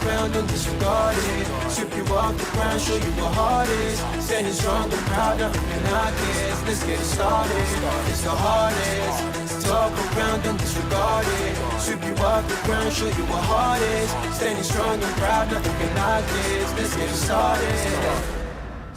around and disregard it. Strip you off the ground, show you what heart is. Standing strong and proud, nothing can knock it. Let's get it started. It's the hardest. Talk around and disregard it. Strip you off the ground, show you what heart is. Standing strong and proud, nothing can knock it. Let's get it started.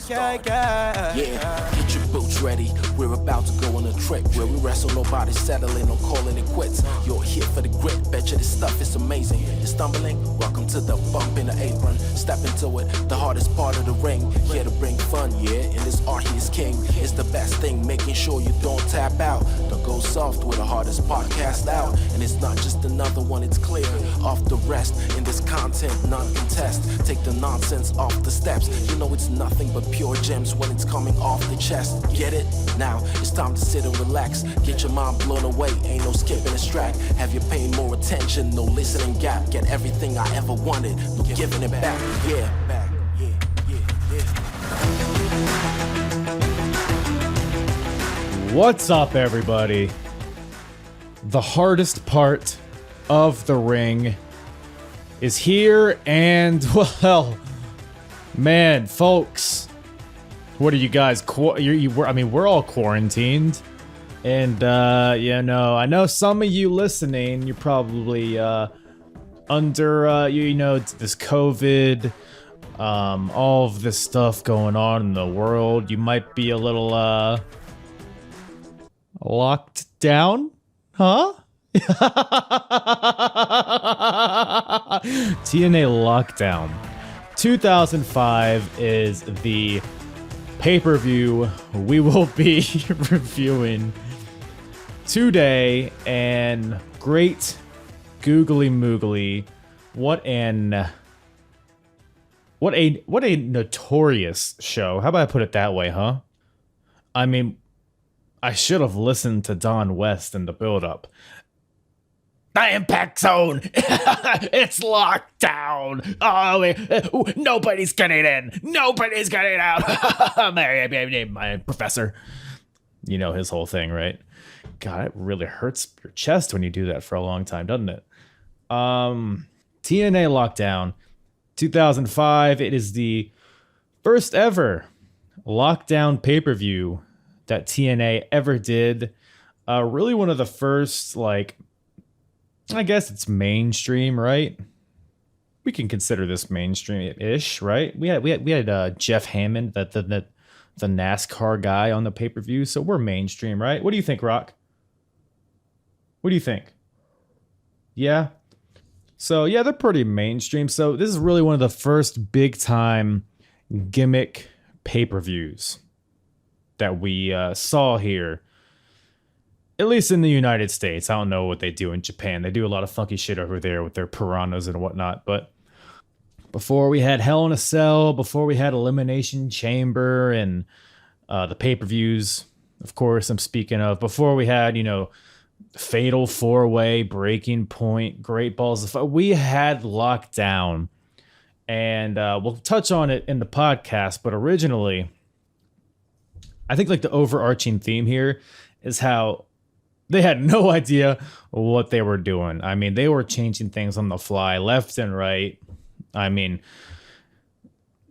Yeah, get your boots ready. We're about to go on a trip where we wrestle, nobody settling or calling it quits. You're here for the grit, betcha this stuff is amazing. You're stumbling, welcome to the bump in the apron. Step into it, the hardest part of the ring. Here to bring fun, yeah, in this art he is king. It's the best thing, making sure you don't tap out. Don't go soft with the hardest podcast out. And it's not just another one, it's clear. Off the rest, in this content, none contest. Take the nonsense off the steps. You know it's nothing but pure gems when it's coming off the chest. Get it? Now it's time to sit and relax. Get your mind blown away, ain't no skipping a track. Have you paying more attention, no listening gap. Get everything I ever wanted, no giving it back. Yeah. What's up, everybody? The hardest part of the ring is here, and well, man, folks, what are you guys? I mean, we're all quarantined, and you know, I know some of you listening, you're probably under you know, this COVID, all of this stuff going on in the world. You might be a little locked down, huh? TNA Lockdown 2005 is the pay-per-view we will be reviewing today, and great googly moogly, what a notorious show. How about I put it that way, huh? I mean, I should have listened to Don West in the build-up. The Impact Zone! It's locked down! Oh, nobody's getting in! Nobody's getting out! My professor. You know his whole thing, right? God, it really hurts your chest when you do that for a long time, doesn't it? TNA Lockdown 2005. It is the first ever lockdown pay-per-view that TNA ever did. Really one of the first, like, I guess it's mainstream, right? We can consider this mainstream-ish, right? We had Jeff Hammond, the NASCAR guy, on the pay-per-view, so we're mainstream, right? What do you think, Rock? What do you think? Yeah? So, yeah, they're pretty mainstream. So this is really one of the first big-time gimmick pay-per-views that we saw here, at least in the United States. I don't know what they do in Japan. They do a lot of funky shit over there with their piranhas and whatnot. But before we had Hell in a Cell, before we had Elimination Chamber and the pay-per-views, of course, I'm speaking of, before we had, you know, Fatal 4-Way, Breaking Point, Great Balls of Fire, we had Lockdown. And we'll touch on it in the podcast, but originally, I think like the overarching theme here is how they had no idea what they were doing. I mean, they were changing things on the fly, left and right. I mean,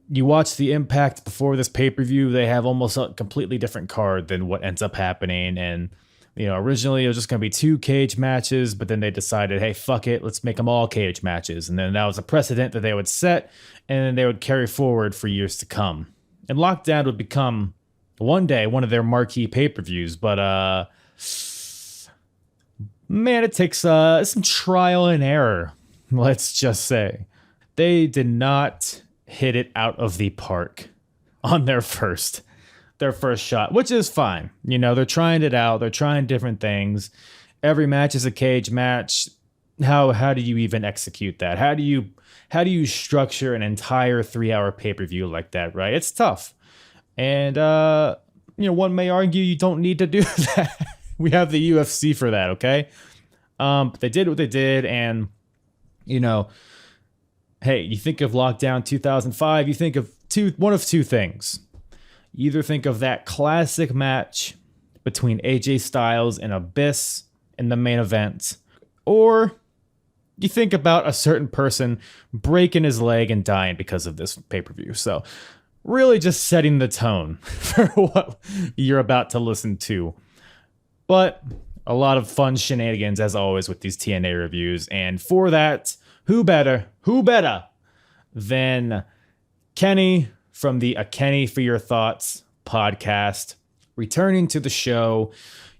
you watch the Impact before this pay-per-view, they have almost a completely different card than what ends up happening. And, you know, originally it was just going to be 2 cage matches, but then they decided, hey, fuck it, let's make them all cage matches. And then that was a precedent that they would set, and then they would carry forward for years to come. And Lockdown would become, one day, one of their marquee pay-per-views. But, man, it takes some trial and error, let's just say. They did not hit it out of the park on their first shot, which is fine. You know, they're trying it out. They're trying different things. Every match is a cage match. How do you even execute that? How do you structure an entire 3-hour pay-per-view like that, right? It's tough. And, you know, one may argue you don't need to do that. We have the UFC for that, okay? But they did what they did, and, you know, hey, you think of Lockdown 2005, you think of one of two things. You either think of that classic match between AJ Styles and Abyss in the main event, or you think about a certain person breaking his leg and dying because of this pay-per-view. So really just setting the tone for what you're about to listen to. But a lot of fun shenanigans, as always, with these TNA reviews. And for that, who better than Kenny from the A Kenny for Your Thoughts podcast, returning to the show.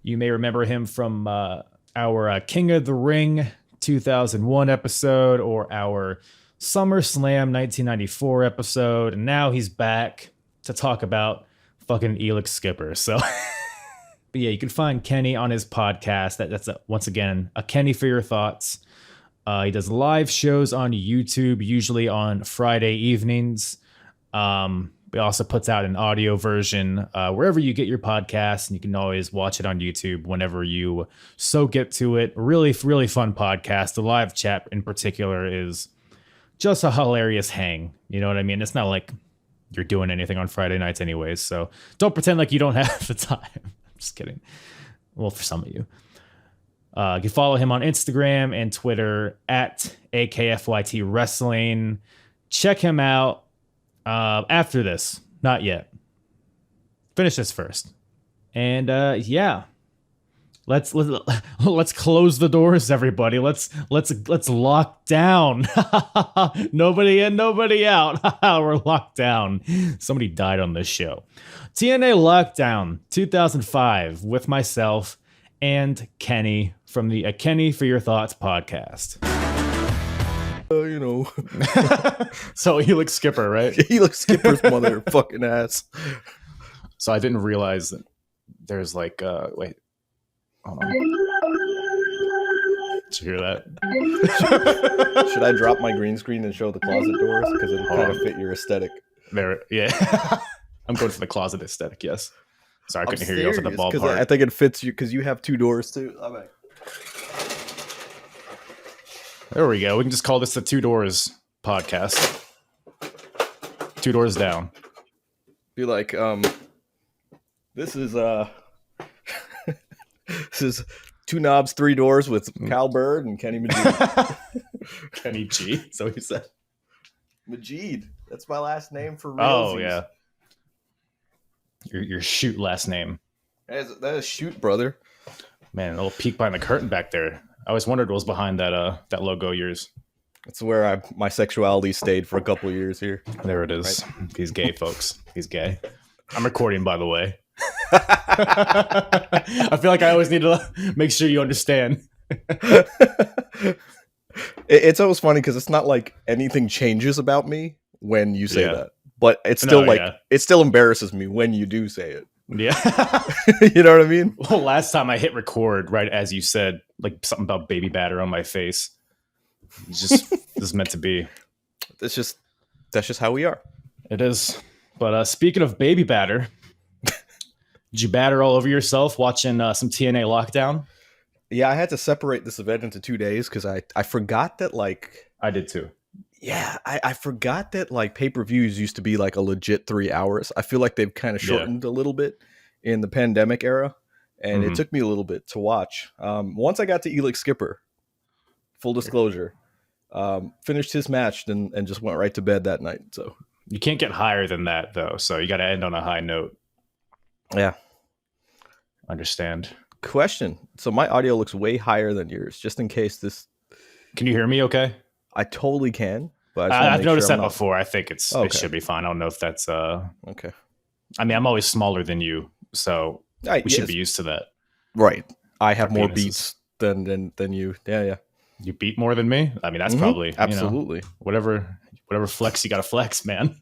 You may remember him from our King of the Ring 2001 episode or our SummerSlam 1994 episode. And now he's back to talk about fucking Elix Skipper. So, but yeah, you can find Kenny on his podcast. That's once again, A Kenny for Your Thoughts. He does live shows on YouTube, usually on Friday evenings. He also puts out an audio version wherever you get your podcasts, and you can always watch it on YouTube whenever you so get to it. Really, really fun podcast. The live chat in particular is just a hilarious hang. You know what I mean? It's not like you're doing anything on Friday nights anyways, so don't pretend like you don't have the time. I'm just kidding. Well, for some of you. You can follow him on Instagram and Twitter at AKFYT Wrestling. Check him out after this. Not yet. Finish this first. And yeah. Let's close the doors, everybody. Let's lock down. Nobody in, nobody out. We're locked down. Somebody died on this show. TNA Lockdown 2005 with myself and Kenny from the A Kenny for Your Thoughts podcast. You know. So Elix Skipper, right? Elix Skipper's motherfucking ass. So I didn't realize that there's like, wait. Hold on. Did you hear that? Should I drop my green screen and show the closet doors? Because it'll kind of fit your aesthetic. There, yeah. I'm going for the closet aesthetic, yes. Sorry, I couldn't hear you over the ballpark. I think it fits you because you have two doors too. All right. There we go. We can just call this the Two Doors podcast. Two doors down. Be like, this is this is Two Knobs, Three Doors with Cal Bird and Kenny Majid. Kenny G. So he said. Majid. That's my last name for realsies. Oh yeah. Your shoot last name. That is shoot, brother. Man, a little peek behind the curtain back there. I always wondered what was behind that logo of yours. That's where my sexuality stayed for a couple of years here. There it is. Right. He's gay, folks. He's gay. I'm recording, by the way. I feel like I always need to make sure you understand. It's always funny because it's not like anything changes about me when you say that. But it's still it still embarrasses me when you do say it. Yeah. You know what I mean? Well, last time I hit record, right as you said, like something about baby batter on my face. It's just this is meant to be. That's just how we are. It is. But speaking of baby batter, did you batter all over yourself watching some TNA Lockdown? Yeah, I had to separate this event into 2 days because I forgot that like I did too. Yeah, I forgot that like pay-per-views used to be like a legit 3 hours. I feel like they've kind of shortened a little bit in the pandemic era, and it took me a little bit to watch. Once I got to Elix Skipper, full disclosure, finished his match and just went right to bed that night. So you can't get higher than that though, so you got to end on a high note. Yeah, understand. Question: so my audio looks way higher than yours, just in case this. Can you hear me? Okay. I totally can, but I've noticed that before. I think it should be fine. I don't know if that's okay. I mean, I'm always smaller than you, so we should be used to that. Right. I have more beats than you. Yeah. You beat more than me? I mean, that's probably absolutely whatever flex you got to flex, man.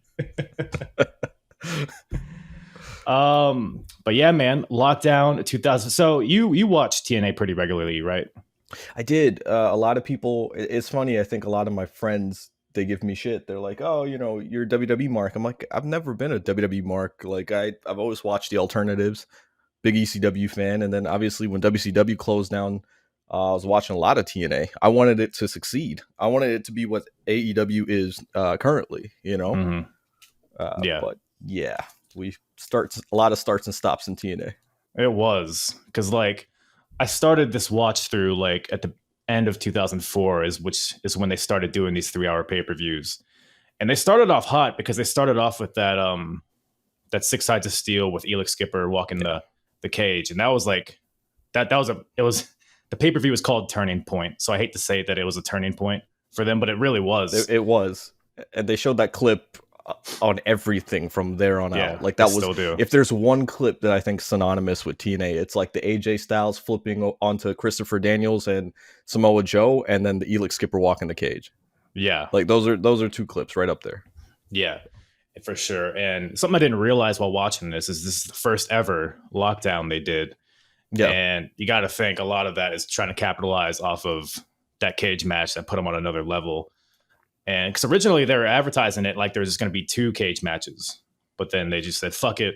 But yeah, man, Lockdown 2000. So you watch TNA pretty regularly, right? I did. A lot of people, it's funny. I think a lot of my friends, they give me shit. They're like, oh, you're a WWE mark. I'm like, I've never been a WWE mark. Like I've always watched the alternatives, big ECW fan. And then obviously when WCW closed down, I was watching a lot of TNA. I wanted it to succeed. I wanted it to be what AEW is currently, Yeah. But yeah, a lot of starts and stops in TNA. It was because like I started this watch through like at the end of 2004 which is when they started doing these 3-hour pay-per-views. And they started off hot because they started off with that Six Sides of Steel with Elix Skipper walking the cage. And that was like the pay-per-view was called Turning Point. So I hate to say that it was a turning point for them, but it really was. It was. And they showed that clip on everything from there on out. Like that was, if there's one clip that I think synonymous with TNA, it's like the AJ Styles flipping onto Christopher Daniels and Samoa Joe, and then the Elix Skipper walking the cage. Yeah. Like those are 2 clips right up there. Yeah, for sure. And something I didn't realize while watching this is the first ever lockdown they did. Yeah. And you got to think a lot of that is trying to capitalize off of that cage match that put them on another level. And because originally they were advertising it like there was just going to be 2 cage matches, but then they just said, fuck it.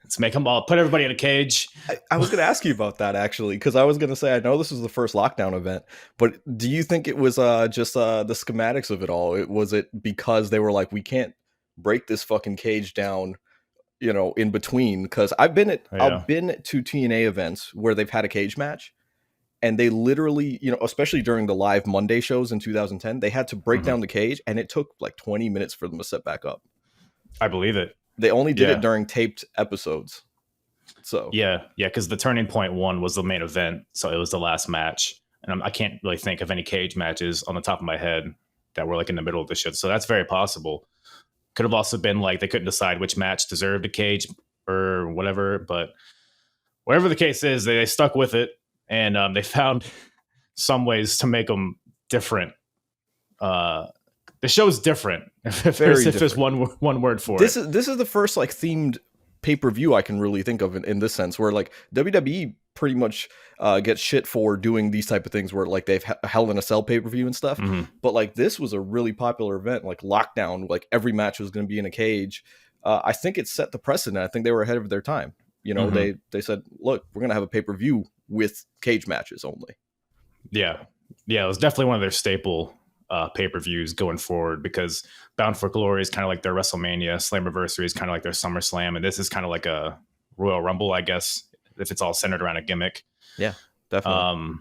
Let's make them all, put everybody in a cage. I was going to ask you about that, actually, because I was going to say, I know this was the first lockdown event, but do you think it was just the schematics of it all? Was it because they were like, we can't break this fucking cage down, in between? Because I've been to TNA events where they've had a cage match, and they literally, especially during the live Monday shows in 2010, they had to break down the cage, and it took like 20 minutes for them to set back up. I believe it. They only did it during taped episodes. So yeah, because the Turning Point one was the main event, so it was the last match, and I can't really think of any cage matches on the top of my head that were like in the middle of the shit. So that's very possible. Could have also been like they couldn't decide which match deserved a cage or whatever, but whatever the case is, they stuck with it. And they found some ways to make them different. The show's different. If there's one word for it. This is the first like themed pay-per-view I can really think of in this sense, where like WWE pretty much gets shit for doing these type of things where like they've Hell in a Cell pay-per-view and stuff. But like this was a really popular event, like Lockdown, like every match was going to be in a cage. I think it set the precedent. I think they were ahead of their time. They said, look, we're going to have a pay-per-view with cage matches only. Yeah, it was definitely one of their staple pay-per-views going forward, because Bound for Glory is kind of like their WrestleMania, Slammiversary is kind of like their SummerSlam, and this is kind of like a Royal Rumble, I guess, if it's all centered around a gimmick. Yeah, definitely.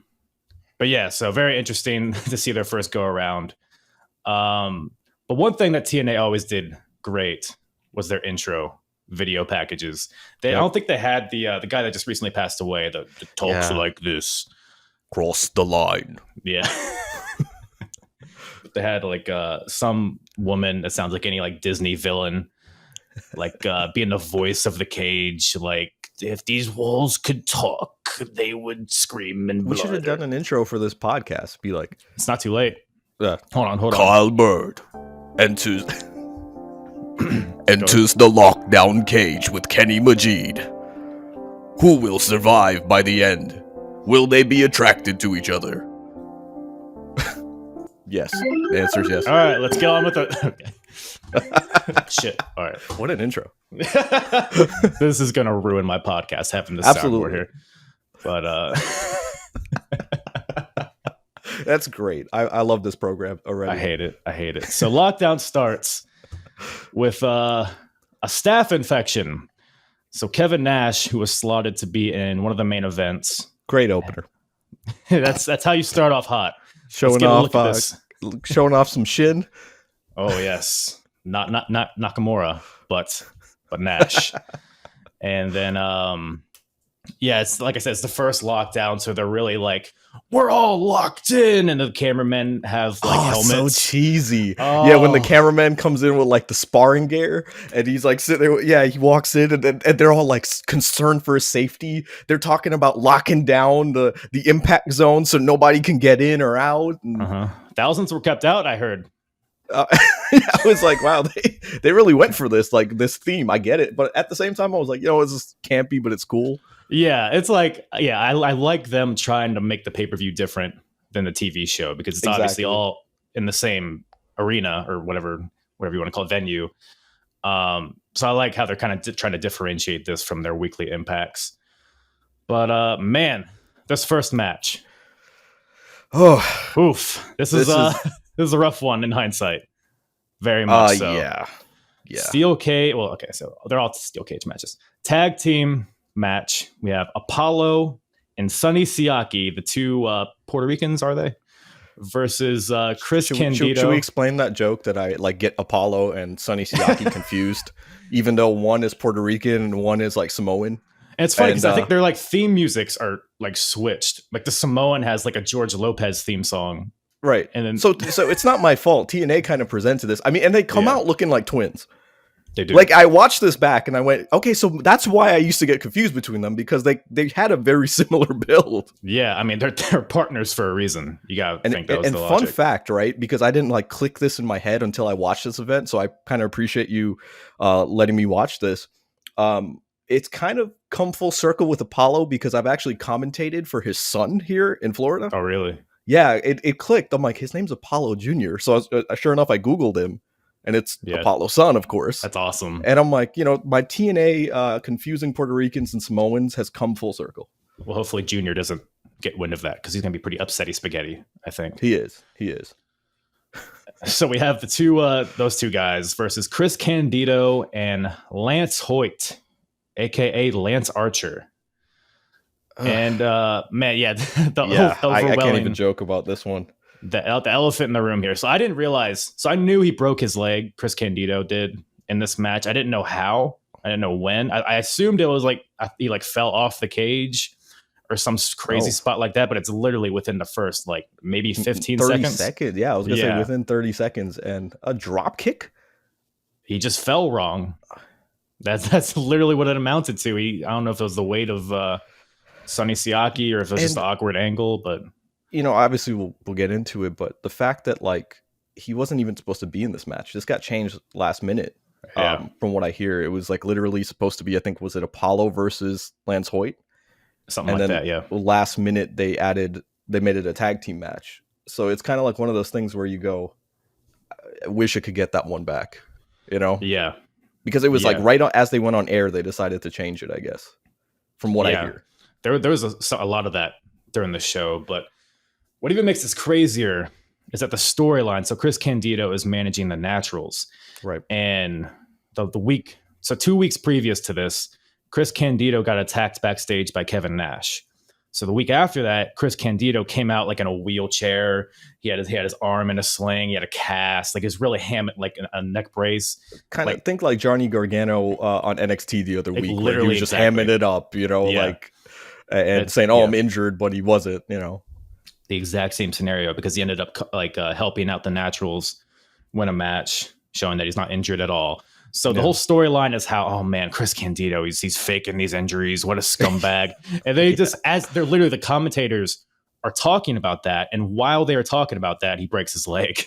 But yeah, so very interesting to see their first go around. But one thing that TNA always did great was their intro video packages. I don't think they had the guy that just recently passed away that talks like this. Cross the line. Yeah. They had like some woman that sounds like any like Disney villain, like being the voice of the cage. Like, if these walls could talk, they would scream and we should have done an intro for this podcast. Be like, it's not too late. Yeah. Hold on. Kyle Bird enters the lockdown cage with Kenny Majid. Who will survive by the end? Will they be attracted to each other? Yes. The answer is yes. All right, let's get on with it. Okay. Shit. All right. What an intro. This is going to ruin my podcast having this soundboard here. But that's great. I love this program already. I hate it. So Lockdown starts with a staph infection. So Kevin Nash, who was slotted to be in one of the main events. Great opener. That's how you start off hot. Showing off some shin. Oh yes, not Nakamura, but Nash. And then it's like I said, it's the first lockdown, so they're really like, we're all locked in, and the cameramen have like helmets. So cheesy. Yeah, when the cameraman comes in with like the sparring gear, and he's like sitting there. Yeah, he walks in, and they're all like concerned for his safety. They're talking about locking down the impact zone so nobody can get in or out. And, Thousands were kept out, I heard. I was like, wow, they really went for this theme. I get it, but at the same time, I was like, it's just campy, but it's cool. Yeah, it's like, I like them trying to make the pay-per-view different than the TV show, because it's obviously all in the same arena or whatever you want to call it, venue. So I like how they're kind of trying to differentiate this from their weekly impacts. But man, this first match. Oh, oof. This is a rough one in hindsight. Very much so. Yeah. Steel cage. Well, okay, so they're all steel cage matches. Tag team match. We have Apollo and Sonny Siaki, the two Puerto Ricans, are they? Versus Chris Candido. Should we explain that joke that I like get Apollo and Sonny Siaki confused, even though one is Puerto Rican and one is like Samoan? And it's funny because I think their like theme musics are like switched. Like the Samoan has like a George Lopez theme song. Right. And then so it's not my fault. TNA kind of presented this. I mean, and they come out looking like twins. They do. Like I watched this back and I went, okay, so that's why I used to get confused between them, because they had a very similar build. Yeah, I mean they're partners for a reason. You gotta think that was the fun logic. fact, right? Because I didn't like click this in my head until I watched this event, so I kind of appreciate you letting me watch this. It's kind of come full circle with Apollo because I've actually commentated for his son here in Florida. Oh, really? Yeah, it clicked. I'm like, his name's Apollo Jr. So sure enough, I Googled him. And it's Apollo's son, of course. That's awesome. And I'm like, my TNA confusing Puerto Ricans and Samoans has come full circle. Well, hopefully Junior doesn't get wind of that because he's going to be pretty upsetty spaghetti, I think. He is. So we have those two guys versus Chris Candido and Lance Hoyt, a.k.a. Lance Archer. And, man, yeah. I can't even joke about this one. The elephant in the room here. So I didn't realize. So I knew he broke his leg. Chris Candido did in this match. I didn't know how. I didn't know when. I assumed it was like he like fell off the cage or some crazy spot like that. But it's literally within the first like maybe 15 seconds. Yeah, I was gonna say within 30 seconds. And a drop kick. He just fell wrong. That's literally what it amounted to. I don't know if it was the weight of Sonny Siaki or if it was just the awkward angle, but. Obviously we'll get into it, but the fact that like he wasn't even supposed to be in this match, this got changed last minute. From what I hear, it was like literally supposed to be, I think, was it Apollo versus Lance Hoyt? Something like that, yeah. Last minute they made it a tag team match. So it's kind of like one of those things where you go, I wish I could get that one back, Yeah. Because it was like right on, as they went on air, they decided to change it, I guess, from what I hear. There was a lot of that during the show, but what even makes this crazier is that the storyline. So Chris Candido is managing the Naturals, right? And the week, so 2 weeks previous to this, Chris Candido got attacked backstage by Kevin Nash. So the week after that, Chris Candido came out like in a wheelchair. He had his arm in a sling. He had a cast, like his really like a neck brace. Kind of think like Johnny Gargano on NXT the other week, where he was just hamming it up, like and saying, "Oh, I'm injured," but he wasn't, The exact same scenario, because he ended up like helping out the Naturals win a match, showing that he's not injured at all. So the whole storyline is how, oh man, Chris Candido, he's faking these injuries. What a scumbag. And they just, as they're literally, the commentators are talking about that. And while they're talking about that, he breaks his leg.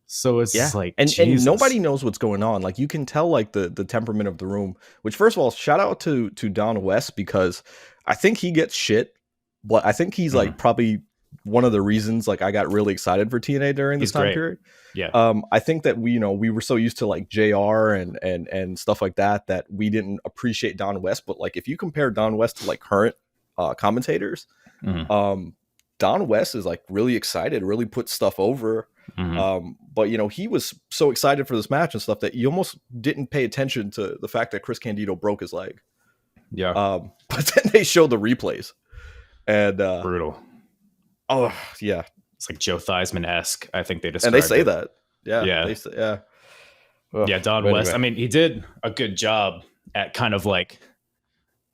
So it's just like, and nobody knows what's going on. Like you can tell like the temperament of the room, which first of all, shout out to Don West, because I think he gets shit, but I think he's like probably one of the reasons like I got really excited for TNA during this time period. Yeah. I think that we were so used to like JR and stuff like that we didn't appreciate Don West. But like if you compare Don West to like current commentators, Don West is like really excited, really puts stuff over. But he was so excited for this match and stuff that you almost didn't pay attention to the fact that Chris Candido broke his leg. Yeah. But then they showed the replays and brutal. Oh yeah. It's like Joe Theismann-esque, I think they described and they say it. that. Yeah. They say, yeah. Ugh, yeah, Don West. Anyway. I mean, he did a good job at kind of like,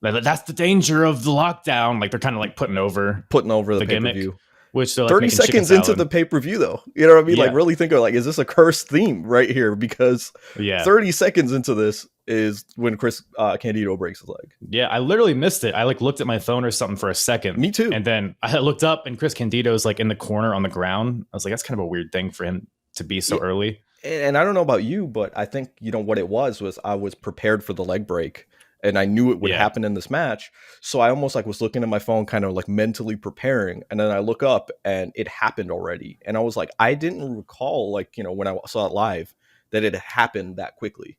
that's the danger of the lockdown. Like they're kind of like putting over the pay-per-view. Which they're like 30 seconds into the pay-per-view though. You know what I mean? Like really think of like, is this a cursed theme right here? Because 30 seconds into this is when Chris Candido breaks his leg. Yeah, I literally missed it. I like looked at my phone or something for a second. Me too. And then I looked up and Chris Candido's like in the corner on the ground. I was like, that's kind of a weird thing for him to be so early. And I don't know about you, but I think, what it was I was prepared for the leg break. And I knew it would happen in this match. So I almost like was looking at my phone, kind of like mentally preparing. And then I look up and it happened already. And I was like, I didn't recall like, when I saw it live that it happened that quickly.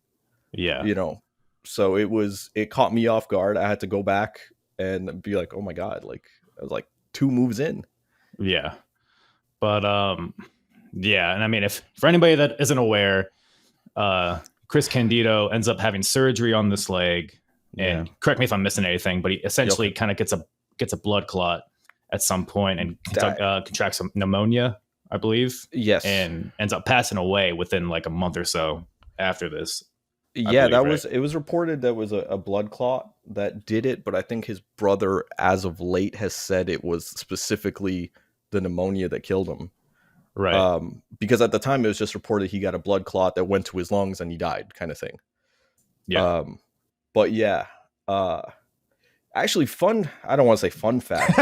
Yeah. So it caught me off guard. I had to go back and be like, oh my God, like I was like 2 moves in. Yeah. But, yeah. And I mean, if for anybody that isn't aware, Chris Candido ends up having surgery on this leg. And correct me if I'm missing anything, but he essentially kind of gets gets a blood clot at some point and That- contracts some pneumonia, I believe. Yes. And ends up passing away within like a month or so after this. Yeah, believe, right? it was reported that was a blood clot that did it, but I think his brother, as of late, has said it was specifically the pneumonia that killed him. Right. Because at the time it was just reported he got a blood clot that went to his lungs and he died, kind of thing. Yeah. But yeah, actually, I don't want to say fun fact.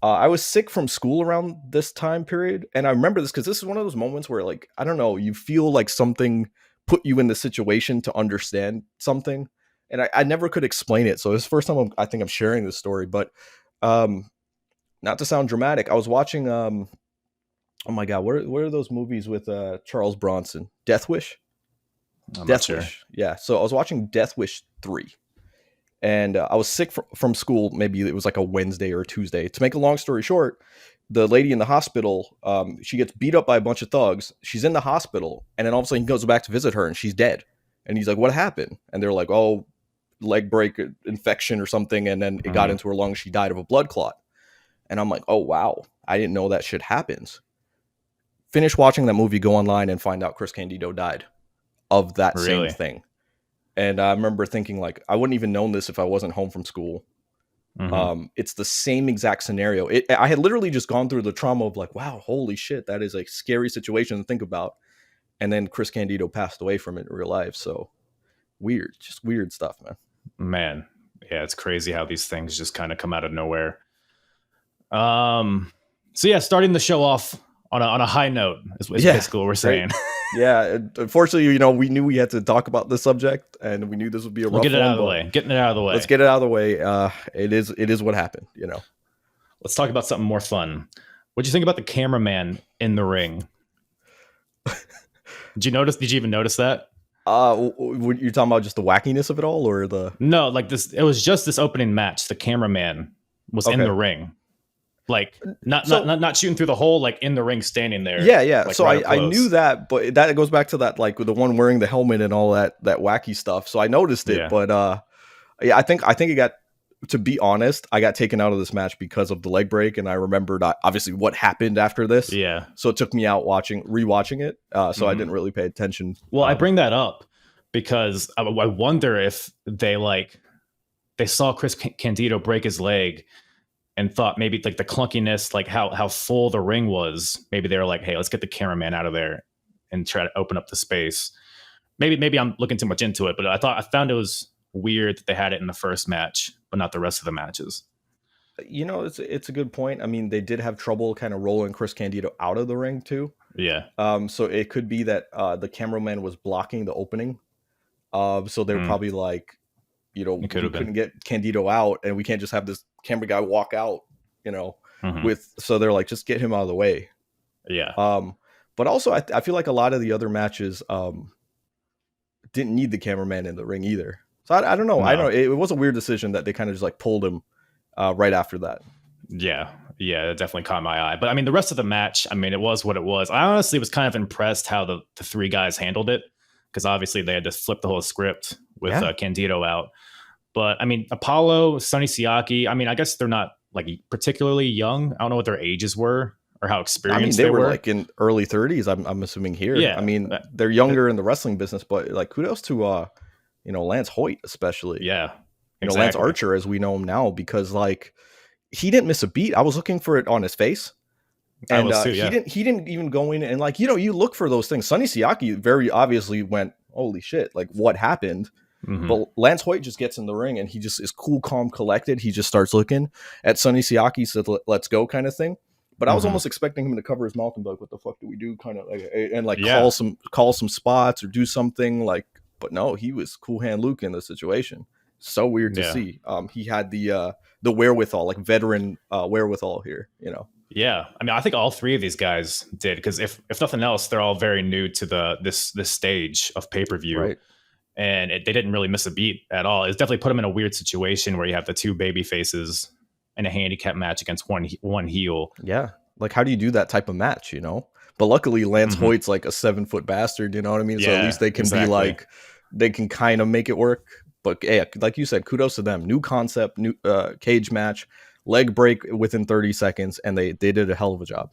I was sick from school around this time period, and I remember this because this is one of those moments where, like, I don't know, you feel like something put you in the situation to understand something, and I never could explain it. So it's the first time I think I'm sharing this story. But not to sound dramatic, I was watching oh my god, what are those movies with Charles Bronson? Death Wish. I'm Death not sure. Wish. Yeah. So I was watching Death Wish 3. And I was sick from school. Maybe it was like a Wednesday or a Tuesday. To make a long story short, the lady in the hospital, she gets beat up by a bunch of thugs. She's in the hospital. And then all of a sudden he goes back to visit her and she's dead. And he's like, what happened? And they're like, oh, leg break infection or something. And then it got into her lungs. She died of a blood clot. And I'm like, oh, wow. I didn't know that shit happens. Finish watching that movie, go online and find out Chris Candido died of that Really? same thing. And I remember thinking, like, I wouldn't even known this if I wasn't home from school. It's the same exact scenario. I had literally just gone through the trauma of like, wow, holy shit, that is a scary situation to think about. And then Chris Candido passed away from it in real life. So weird, just weird stuff, man. Man, yeah, it's crazy how these things just kind of come out of nowhere. So yeah, starting the show off on a high note is basically what we're saying. Yeah, unfortunately, we knew we had to talk about this subject, and we knew this would be a rough one. Get it out of the way. Getting it out of the way. Let's get it out of the way. It is what happened. Let's talk about something more fun. What'd you think about the cameraman in the ring? Did you even notice that? You're talking about just the wackiness of it all, or the? No, like this. It was just this opening match. The cameraman was in the ring. Like not shooting through the hole, like in the ring, standing there. Yeah. Like so right I knew that, but that goes back to that, like with the one wearing the helmet and all that wacky stuff. So I noticed it, but yeah, I think it got. To be honest, I got taken out of this match because of the leg break, and I remembered obviously what happened after this. Yeah. So it took me out rewatching it. So I didn't really pay attention. Well, I bring that up because I wonder if they saw Chris Candido break his leg and thought maybe like the clunkiness, like how full the ring was. Maybe they were like, hey, let's get the cameraman out of there and try to open up the space. Maybe I'm looking too much into it, but I found it was weird that they had it in the first match, but not the rest of the matches. It's a good point. I mean, they did have trouble kind of rolling Chris Candido out of the ring too. Yeah. So it could be that the cameraman was blocking the opening. So they're probably like, we couldn't get Candido out, and we can't just have this camera guy walk out, so they're like, just get him out of the way. Yeah. But also I feel like a lot of the other matches didn't need the cameraman in the ring either. So I don't know. No. I don't know. It was a weird decision that they kind of just like pulled him right after that. Yeah, it definitely caught my eye. But I mean, the rest of the match, I mean, it was what it was. I honestly was kind of impressed how the three guys handled it, because obviously they had to flip the whole script with Candido out. But I mean, Apollo, Sonny Siaki, I mean, I guess they're not like particularly young. I don't know what their ages were or how experienced they were like in early 30s. I'm assuming here. Yeah, I mean, they're younger in the wrestling business, but like kudos to Lance Hoyt especially. Yeah, exactly. Lance Archer as we know him now, because like he didn't miss a beat. I was looking for it on his face, and he didn't even go in and like you look for those things. Sonny Siaki very obviously went, holy shit, like what happened? But Lance Hoyt just gets in the ring and he just is cool, calm, collected. He just starts looking at Sonny Siaki, said, let's go kind of thing. But I was almost expecting him to cover his mouth and be like, what the fuck do we do? Kind of like, and like call some spots or do something like, but no, he was cool hand Luke in the situation. So weird to see. He had the wherewithal, like veteran wherewithal here, Yeah, I mean, I think all three of these guys did, because if nothing else, they're all very new to this stage of pay-per-view. Right. And they didn't really miss a beat at all. It's definitely put them in a weird situation where you have the two baby faces in a handicap match against one heel. Yeah. Like, how do you do that type of match, But luckily, Lance Hoyt's like a 7-foot bastard, you know what I mean? So at least they can be like, they can kind of make it work. But yeah, like you said, kudos to them. New concept, new cage match. leg break within 30 seconds, and they did a hell of a job.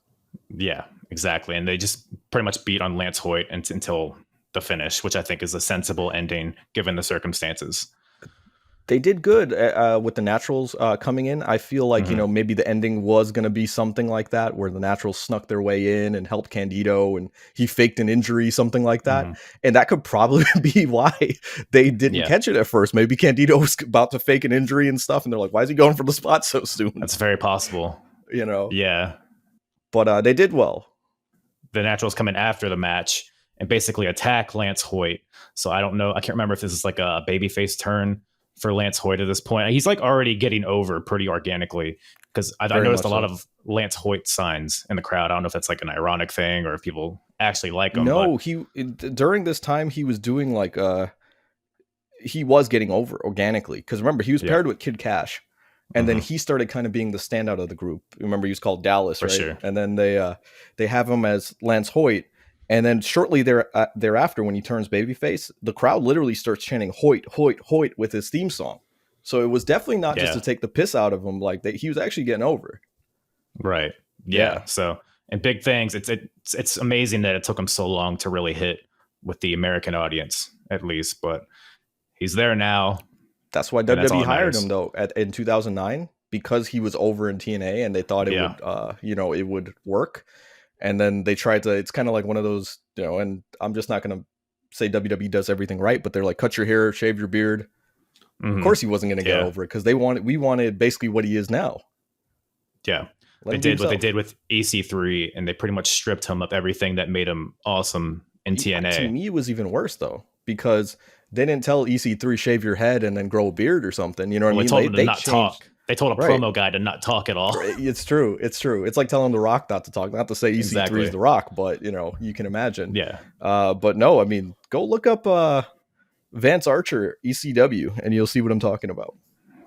Yeah, exactly. And they just pretty much beat on Lance Hoyt until the finish, which I think is a sensible ending given the circumstances. They did good with the Naturals coming in. I feel like, maybe the ending was going to be something like that, where the Naturals snuck their way in and helped Candido and he faked an injury, something like that. And that could probably be why they didn't catch it at first. Maybe Candido was about to fake an injury and stuff. And they're like, why is he going for the spot so soon? That's very possible. Yeah. But they did well. The Naturals come in after the match and basically attack Lance Hoyt. So I don't know. I can't remember if this is like a babyface turn for Lance Hoyt at this point. He's like already getting over pretty organically, because I noticed a lot of Lance Hoyt signs in the crowd. I don't know if that's like an ironic thing or if people actually like him. No, during this time he was doing like he was getting over organically, because remember he was paired with Kid Cash, and then he started kind of being the standout of the group. Remember he was called Dallas, right? Sure. And then they have him as Lance Hoyt. And then shortly thereafter, when he turns babyface, the crowd literally starts chanting Hoyt, Hoyt, Hoyt with his theme song. So it was definitely not just to take the piss out of him. Like he was actually getting over. Right. Yeah. So, and big things. It's amazing that it took him so long to really hit with the American audience, at least. But he's there now. That's why WWE hired him though in 2009, because he was over in TNA and they thought it would, it would work. And then they tried to, it's kind of like one of those, and I'm just not going to say WWE does everything right, but they're like, cut your hair, shave your beard. Of course he wasn't going to get over it, because we wanted basically what he is now. Yeah. They did what they did with EC3, and they pretty much stripped him of everything that made him awesome in TNA. To me, it was even worse though, because they didn't tell EC3 shave your head and then grow a beard or something. You know what I mean? They told him to not talk. They told a promo guy to not talk at all. It's true. It's true. It's like telling The Rock not to talk. Not to say EC3 is The Rock, but you can imagine. Yeah. But no, I mean, go look up Vance Archer ECW, and you'll see what I'm talking about.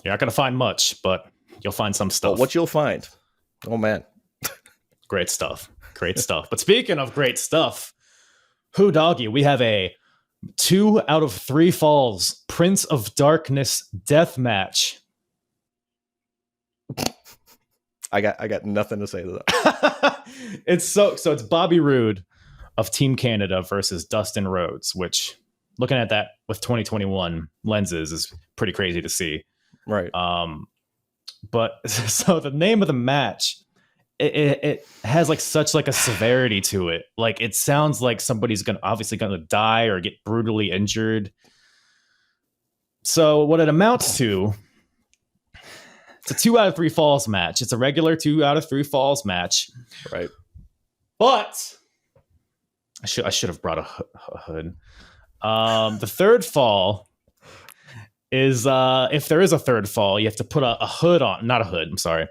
You're not gonna find much, but you'll find some stuff. But what you'll find, oh man, great stuff. Great stuff. But speaking of great stuff, who doggy? We have a 2 out of 3 falls Prince of Darkness death match. I got nothing to say to that. It's Bobby Roode of Team Canada versus Dustin Rhodes, which, looking at that with 2021 lenses, is pretty crazy to see. Right. But so the name of the match, it has like such like a severity to it. Like it sounds like somebody's obviously gonna die or get brutally injured. So what it amounts to, it's a 2 out of 3 falls match. It's a regular 2 out of 3 falls match. Right. But I should have brought a hood. The third fall is if there is a third fall, you have to put a hood on. Not a hood. I'm sorry.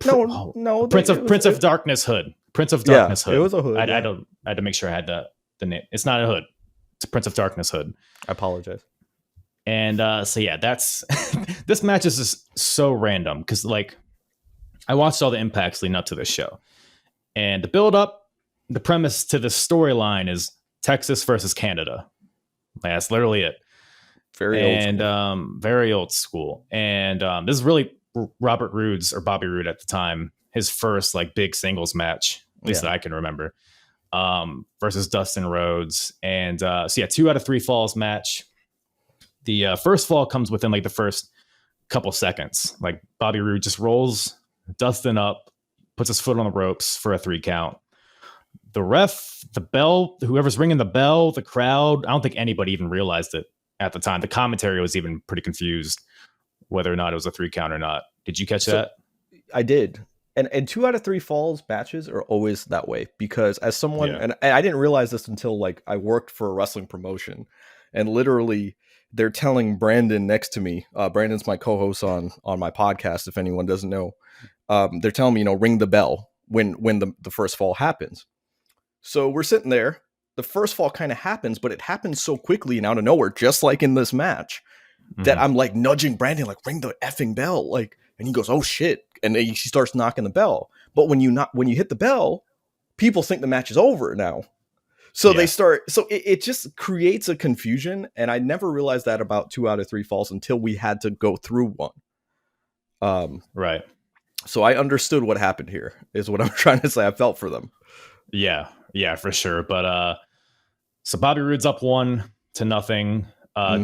Prince of Darkness hood. Prince of Darkness hood. It was a hood. I had to make sure I had the name. It's not a hood. It's a Prince of Darkness hood. I apologize. And that's this match is just so random, because like I watched all the impacts leading up to this show, and the build up, the premise to the storyline is Texas versus Canada. That's literally it. Very old school. And this is really Robert Roode's, or Bobby Roode at the time, his first like big singles match, at least that I can remember, versus Dustin Rhodes. And 2 out of 3 falls match. The first fall comes within like the first couple seconds. Like Bobby Roode just rolls Dustin up, puts his foot on the ropes for a 3 count. The ref, the bell, whoever's ringing the bell, the crowd, I don't think anybody even realized it at the time. The commentary was even pretty confused whether or not it was a 3 count or not. Did you catch that? I did. And 2 out of 3 falls matches are always that way, because as someone, and I didn't realize this until like I worked for a wrestling promotion, and literally they're telling Brandon next to me, Brandon's my co-host on my podcast, if anyone doesn't know, they're telling me, ring the bell when the first fall happens. So we're sitting there, the first fall kind of happens, but it happens so quickly and out of nowhere, just like in this match, that I'm like nudging Brandon, like, ring the effing bell, like, and he goes, oh shit, and then she starts knocking the bell. But when you hit the bell, people think the match is over now. So they start, so it just creates a confusion. And I never realized that about 2 out of 3 falls until we had to go through one. Right. So I understood what happened here, is what I'm trying to say. I felt for them. Yeah, for sure. But so Bobby Roode's up 1-0.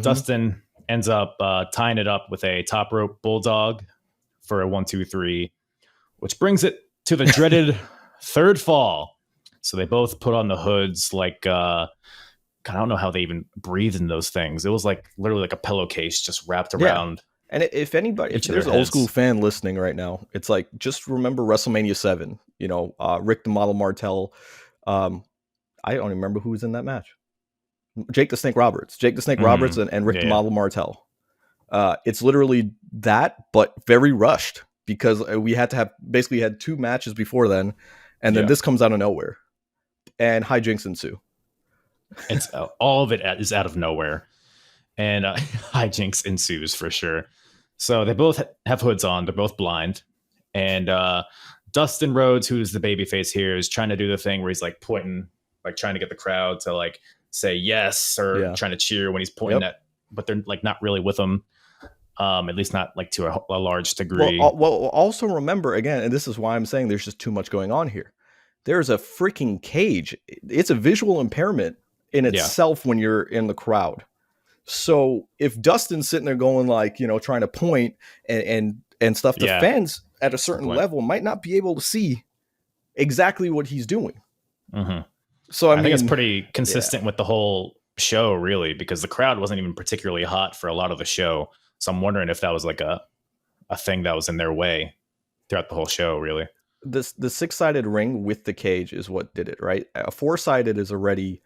Dustin ends up tying it up with a top rope bulldog for a 1-2-3, which brings it to the dreaded third fall. So they both put on the hoods like God, I don't know how they even breathed in those things. It was like literally like a pillowcase just wrapped around. And if anybody, if each of there's their an old heads. school fan listening right now, it's like, just remember WrestleMania 7, Rick the Model Martel. I don't even remember who was in that match. Jake the Snake Roberts and Rick the Model Martel. It's literally that, but very rushed, because we had to have basically had 2 matches before then. And then this comes out of nowhere and hijinks ensue. It's all of it is out of nowhere, and hijinks ensues for sure. So they both have hoods on. They're both blind, and Dustin Rhodes, who's the babyface here, is trying to do the thing where he's like pointing, like trying to get the crowd to like say yes or trying to cheer when he's pointing at, but they're like not really with him. At least not like to a large degree. Well, also remember again, and this is why I'm saying there's just too much going on here. There's a freaking cage. It's a visual impairment in itself when you're in the crowd. So if Dustin's sitting there going like, trying to point and stuff, the fans at a certain level might not be able to see exactly what he's doing. Mm-hmm. So I mean, think it's pretty consistent with the whole show, really, because the crowd wasn't even particularly hot for a lot of the show. So I'm wondering if that was like a thing that was in their way throughout the whole show, really. The 6-sided ring with the cage is what did it, right? A 4-sided is already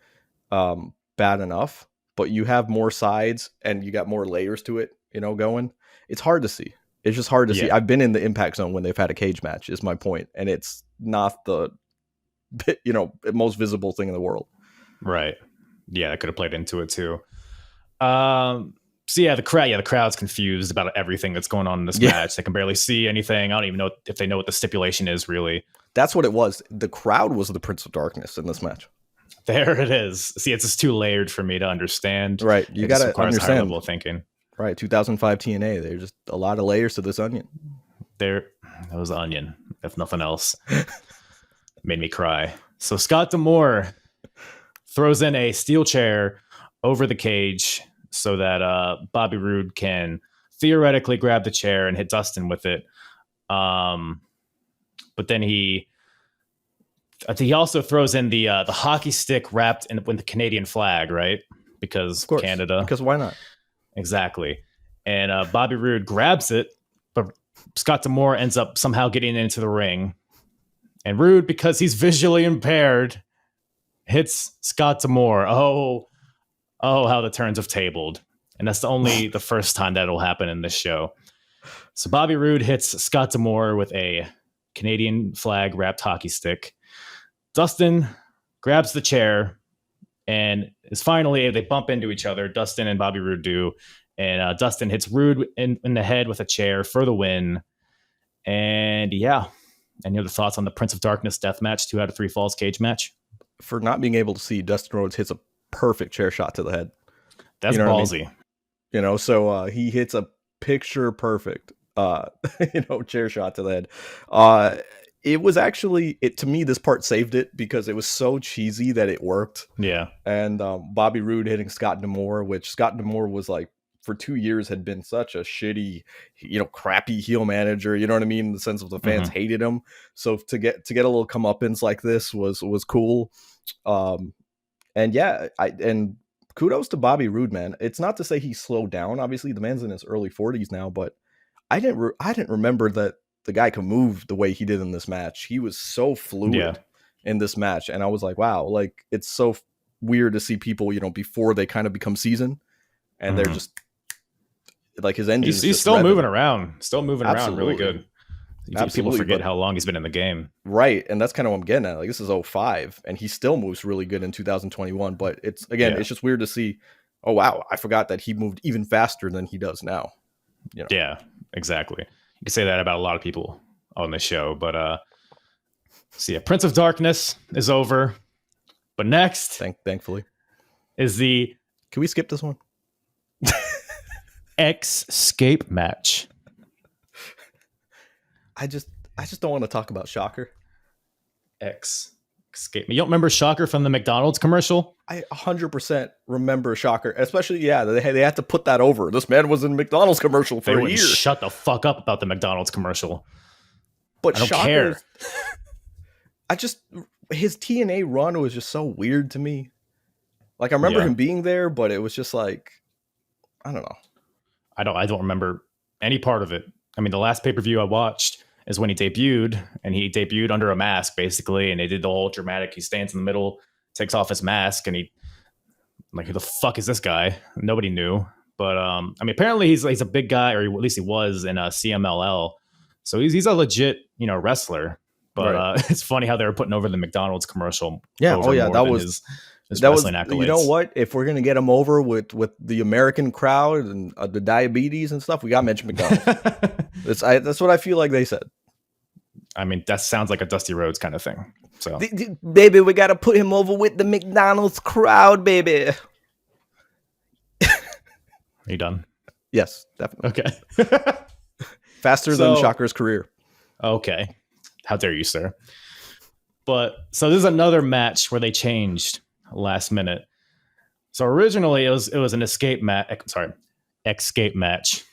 bad enough, but you have more sides and you got more layers to it, going. It's hard to see. It's just hard to see. I've been in the Impact Zone when they've had a cage match, is my point. And it's not the, most visible thing in the world. Right. Yeah, that could have played into it too. So the crowd's confused about everything that's going on in this match. They can barely see anything. I don't even know if they know what the stipulation is, really. That's what it was. The crowd was the Prince of Darkness in this match. There it is. See, it's just too layered for me to understand. Right. You got to understand. High level thinking. Right. 2005 TNA. There's just a lot of layers to this onion. That was onion, if nothing else. Made me cry. So Scott D'Amore throws in a steel chair over the cage so that Bobby Roode can theoretically grab the chair and hit Dustin with it. But then he also throws in the hockey stick wrapped with the Canadian flag, right? Because Canada. Because why not? Exactly. And Bobby Roode grabs it, but Scott D'Amore ends up somehow getting into the ring. And Roode, because he's visually impaired, hits Scott D'Amore. Oh, how the turns have tabled. And that's the first time that'll happen in this show. So Bobby Roode hits Scott D'Amore with a Canadian flag wrapped hockey stick. Dustin grabs the chair and is finally, they bump into each other. Dustin and Bobby Roode do. And Dustin hits Roode in the head with a chair for the win. And any other thoughts on the Prince of Darkness death match, 2 out of 3 falls cage match? For not being able to see, Dustin Rhodes hits a perfect chair shot to the head. That's ballsy. I mean? So he hits a picture perfect, chair shot to the head. It was actually, to me, this part saved it because it was so cheesy that it worked. Yeah. And Bobby Roode hitting Scott D'Amore, which Scott D'Amore was like, for 2 years had been such a shitty, crappy heel manager. You know what I mean? In the sense of the fans hated him. So to get a little comeuppance like this was cool. And kudos to Bobby Roode, man. It's not to say he slowed down. Obviously, the man's in his early 40s now, but I didn't remember that the guy could move the way he did in this match. He was so fluid in this match, and I was like, wow, like it's so weird to see people, before they kind of become seasoned, and they're just like his engine. He's still moving around, really good. Absolutely. People forget how long he's been in the game. Right. And that's kind of what I'm getting at. Like, this is 2005 and he still moves really good in 2021. But it's just weird to see, oh, wow, I forgot that he moved even faster than he does now. Yeah, exactly. You can say that about a lot of people on this show. But Prince of Darkness is over. But next, thankfully, is the... Can we skip this one? Escape match. I just don't want to talk about Shocker. Escape me. You don't remember Shocker from the McDonald's commercial? I 100% remember Shocker, especially they had to put that over. This man was in McDonald's commercial for a year. Shut the fuck up about the McDonald's commercial. But I don't care. His TNA run was just so weird to me. Like I remember him being there, but it was just like, I don't know. I don't remember any part of it. I mean, the last pay-per-view I watched is when he debuted, and he debuted under a mask basically, and they did the whole dramatic. He stands in the middle, takes off his mask, and he like, who the fuck is this guy? Nobody knew. But I mean, apparently he's a big guy, or at least he was in a CMLL. So he's a legit, wrestler. But it's funny how they were putting over the McDonald's commercial. Yeah. Oh yeah, that was accolades. You know what? If we're gonna get him over with the American crowd and the diabetes and stuff, we got to mention McDonald's. That's what I feel like they said. I mean, that sounds like a Dusty Rhodes kind of thing. So, baby, we got to put him over with the McDonald's crowd, baby. Are you done? Yes, definitely. Okay. Faster than Shocker's career. Okay. How dare you, sir? But so this is another match where they changed last minute. So originally it was an escape match. Sorry, escape match.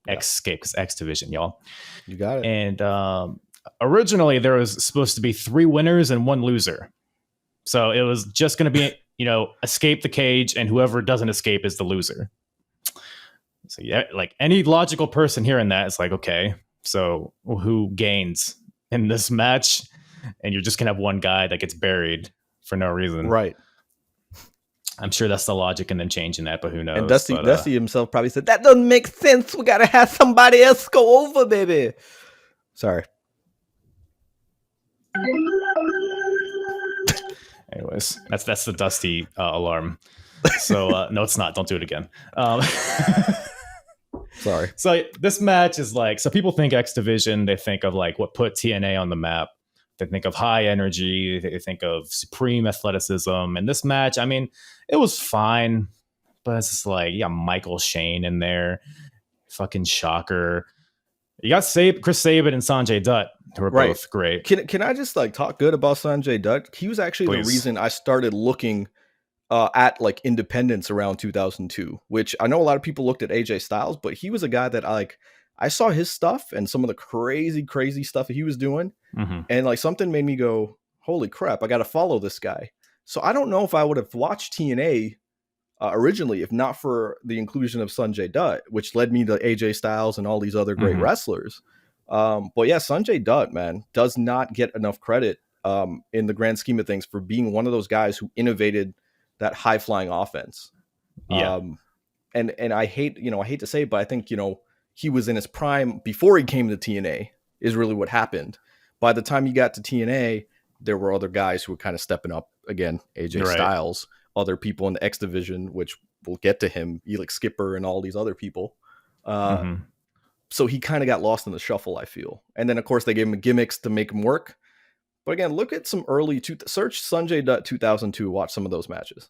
Escape, because X Division, y'all. You got it. And originally there was supposed to be 3 winners and 1 loser. So it was just going to be, escape the cage, and whoever doesn't escape is the loser. So yeah, like any logical person hearing that is like, okay, so who gains in this match? And you're just going to have one guy that gets buried for no reason. Right. I'm sure that's the logic and then changing that, but who knows? And Dusty himself probably said, that doesn't make sense. We got to have somebody else go over, baby. Sorry. Anyways, that's the Dusty alarm. So no, it's not. Don't do it again. Sorry. So this match is like, so people think X Division, they think of like what put TNA on the map. They think of high energy. They think of supreme athleticism. And this match, I mean, it was fine, but it's just like, you got Michael Shane in there, fucking Shocker. You got Chris Sabin and Sanjay Dutt, who are both great. Can I just like talk good about Sanjay Dutt? He was actually the reason I started looking at like independence around 2002, which I know a lot of people looked at AJ Styles, but he was a guy that I saw his stuff and some of the crazy stuff that he was doing. Mm-hmm. And like something made me go, holy crap, I got to follow this guy. So I don't know if I would have watched TNA originally, if not for the inclusion of Sanjay Dutt, which led me to AJ Styles and all these other great wrestlers. But yeah, Sanjay Dutt, man, does not get enough credit in the grand scheme of things for being one of those guys who innovated that high flying offense. Yeah. And I hate to say it, but I think, he was in his prime before he came to TNA is really what happened. By the time he got to TNA, there were other guys who were kind of stepping up again, AJ Styles, other people in the X Division, which we'll get to him, Elix Skipper and all these other people. So he kind of got lost in the shuffle, I feel. And then, of course, they gave him gimmicks to make him work. But again, look at some early, search Sanjay Dutt 2002, watch some of those matches.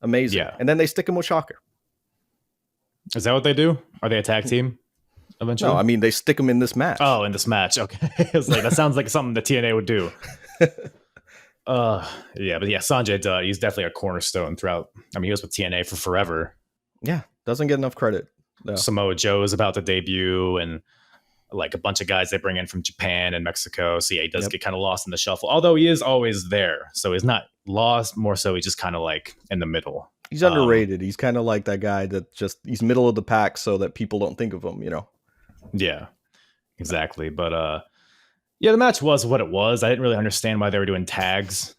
Amazing. Yeah. And then they stick him with Shocker. Is that what they do? Are they a tag team eventually? No, I mean, they stick him in this match. Oh, in this match. Okay. It's like, that sounds like something the TNA would do. Yeah, but yeah, Sanjay Dutt, he's definitely a cornerstone throughout. I mean, he was with TNA for forever. Yeah, doesn't get enough credit. No. Samoa Joe is about to debut, and like a bunch of guys they bring in from Japan and Mexico. So yeah, he does get kind of lost in the shuffle, although he is always there. So he's not lost, more so he's just kind of like in the middle. He's underrated. He's kind of like that guy that he's middle of the pack so that people don't think of him, Yeah, exactly. But yeah, the match was what it was. I didn't really understand why they were doing tags.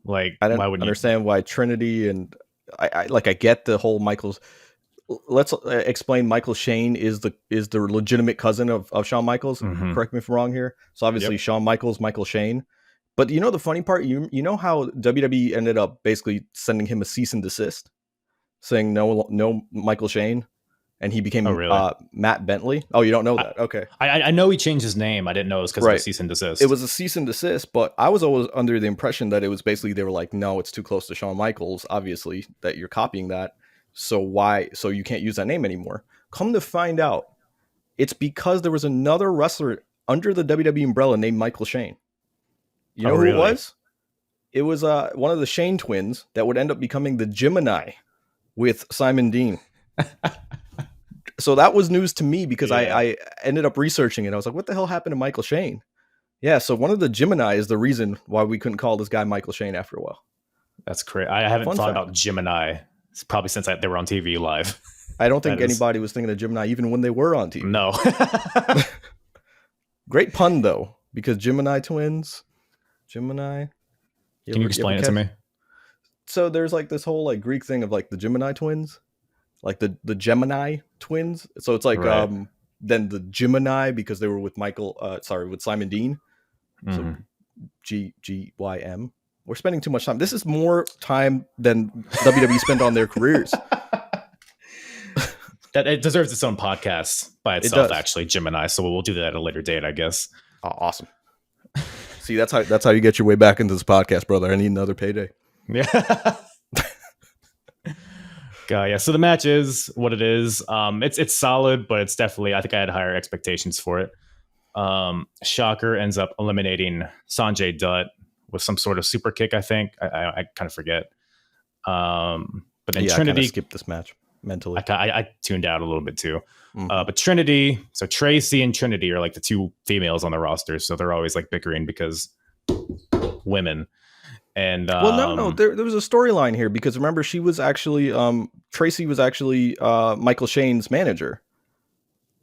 Like, I didn't why would understand why Trinity and I get the whole Michaels. Let's explain. Michael Shane is the legitimate cousin of Shawn Michaels. Mm-hmm. Correct me if I'm wrong here. So obviously Shawn Michaels, Michael Shane. But the funny part, you know how WWE ended up basically sending him a cease and desist, saying no Michael Shane, and he became Matt Bentley. Oh, you don't know that? Okay. I know he changed his name. I didn't know it was because of a cease and desist. It was a cease and desist, but I was always under the impression that it was basically they were like, no, it's too close to Shawn Michaels, obviously, that you're copying that. So you can't use that name anymore. Come to find out, It's because there was another wrestler under the WWE umbrella named Michael Shane. You know who it was? It was one of the Shane twins that would end up becoming the Gemini with Simon Dean. So that was news to me because I ended up researching it. I was like, what the hell happened to Michael Shane? Yeah, so one of the Gemini is the reason why we couldn't call this guy Michael Shane after a while. That's crazy. I haven't thought about Gemini. It's probably since they were on TV live. I don't think anybody was thinking of Gemini even when they were on TV. No. Great pun, though, because Gemini twins. Gemini. Can you explain it to me? So there's like this whole like Greek thing of like the Gemini twins, like the Gemini twins. So it's like then the Gemini because they were with with Simon Dean. So GYM. We're spending too much time. This is more time than WWE spent on their careers. That it deserves its own podcast by itself, actually, Gemini. So we'll do that at a later date, I guess. Oh, awesome. See, that's how you get your way back into this podcast, brother. I need another payday. Yeah. Yeah. So the match is what it is. It's solid, but it's definitely, I think I had higher expectations for it. Shocker ends up eliminating Sanjay Dutt with some sort of super kick, I think. I kind of forget. But then Trinity I skipped this match mentally. I tuned out a little bit too. But Trinity, so Tracy and Trinity are like the two females on the roster, so they're always like bickering because women. And no, there was a storyline here because remember she was actually Tracy was actually Michael Shane's manager,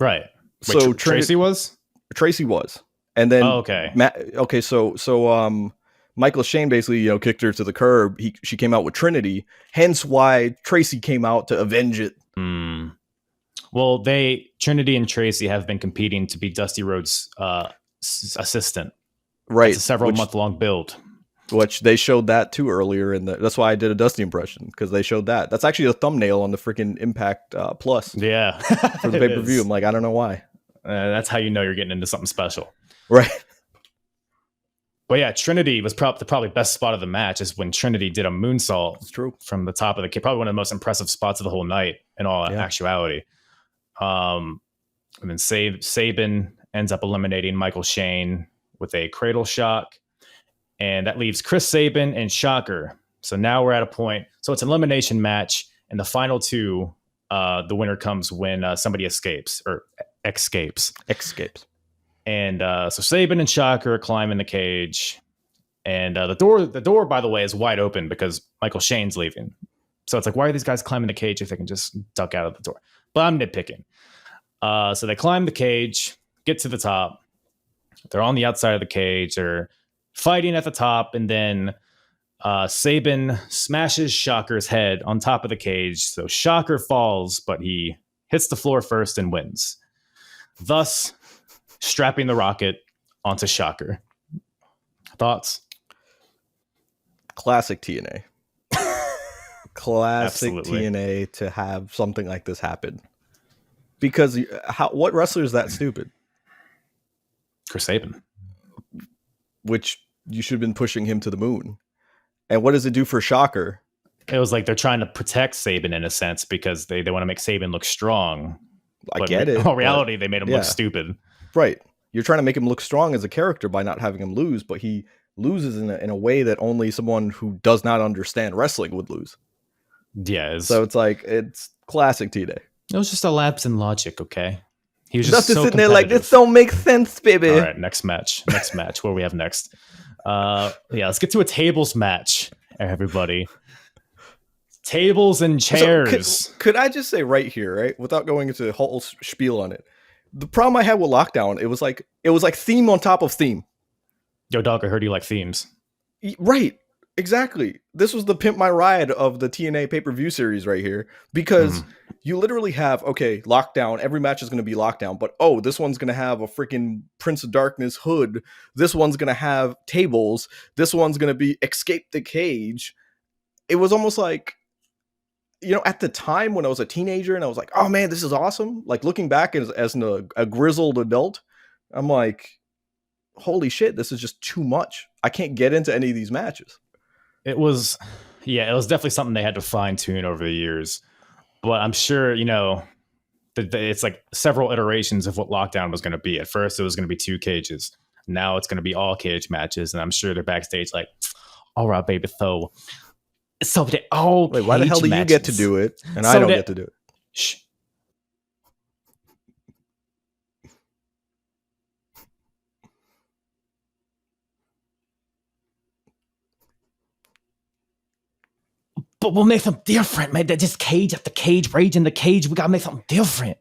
right? Wait, so Tracy was, and then so Michael Shane basically kicked her to the curb. She came out with Trinity, hence why Tracy came out to avenge it. Well, Trinity and Tracy have been competing to be Dusty Rhodes' assistant. Right. It's a several month long build. Which they showed that too earlier that's why I did a Dusty impression, because they showed that. That's actually a thumbnail on the freaking Impact Plus. Yeah. For the pay-per-view. I'm like, I don't know why. That's how you know you're getting into something special. Right. But yeah, Trinity was the probably best spot of the match is when Trinity did a moonsault. It's true. From the top of the cage. Probably one of the most impressive spots of the whole night in all actuality. And then Sabin ends up eliminating Michael Shane with a cradle shock. And that leaves Chris Sabin and Shocker. So now we're at a point. So it's an elimination match. And the final two, the winner comes when somebody escapes. And so Sabin and Shocker are climbing the cage. And the door, by the way, is wide open because Michael Shane's leaving. So it's like, why are these guys climbing the cage if they can just duck out of the door? But I'm nitpicking. So they climb the cage, get to the top. They're on the outside of the cage. They're fighting at the top, and then Sabin smashes Shocker's head on top of the cage. So Shocker falls, but he hits the floor first and wins, thus strapping the rocket onto Shocker. Thoughts? Classic TNA. Classic Absolutely. TNA to have something like this happen. Because what wrestler is that stupid? Chris Sabin. Which you should have been pushing him to the moon. And what does it do for Shocker? It was like they're trying to protect Sabin in a sense because they want to make Sabin look strong. I get it. In reality, they made him look stupid. Right. You're trying to make him look strong as a character by not having him lose, but he loses in a way that only someone who does not understand wrestling would lose. Yeah. So it's classic TNA. It was just a lapse in logic, okay? He was just so sitting there like, this don't make sense, baby. All right, next match. What do we have next? Let's get to a tables match, everybody. Tables and chairs. So could I just say right here, right, without going into the whole spiel on it, the problem I had with Lockdown, it was like theme on top of theme. Yo, dog, I heard you like themes. Right. Exactly. This was the Pimp My Ride of the TNA pay-per-view series right here, because you literally have, Lockdown. Every match is going to be Lockdown, but this one's going to have a freaking Prince of Darkness hood. This one's going to have tables. This one's going to be Escape the Cage. It was almost like, at the time when I was a teenager and I was like, oh man, this is awesome. Like looking back as a grizzled adult, I'm like, holy shit, this is just too much. I can't get into any of these matches. It was definitely something they had to fine tune over the years. But I'm sure, it's like several iterations of what Lockdown was going to be. At first, it was going to be 2 cages. Now it's going to be all cage matches, and I'm sure they're backstage like, all right, baby, so they all. Wait, why the hell do you get to do it and I don't get to do it? Shh. But we'll make something different, man. That just cage after cage, rage in the cage. We gotta make something different.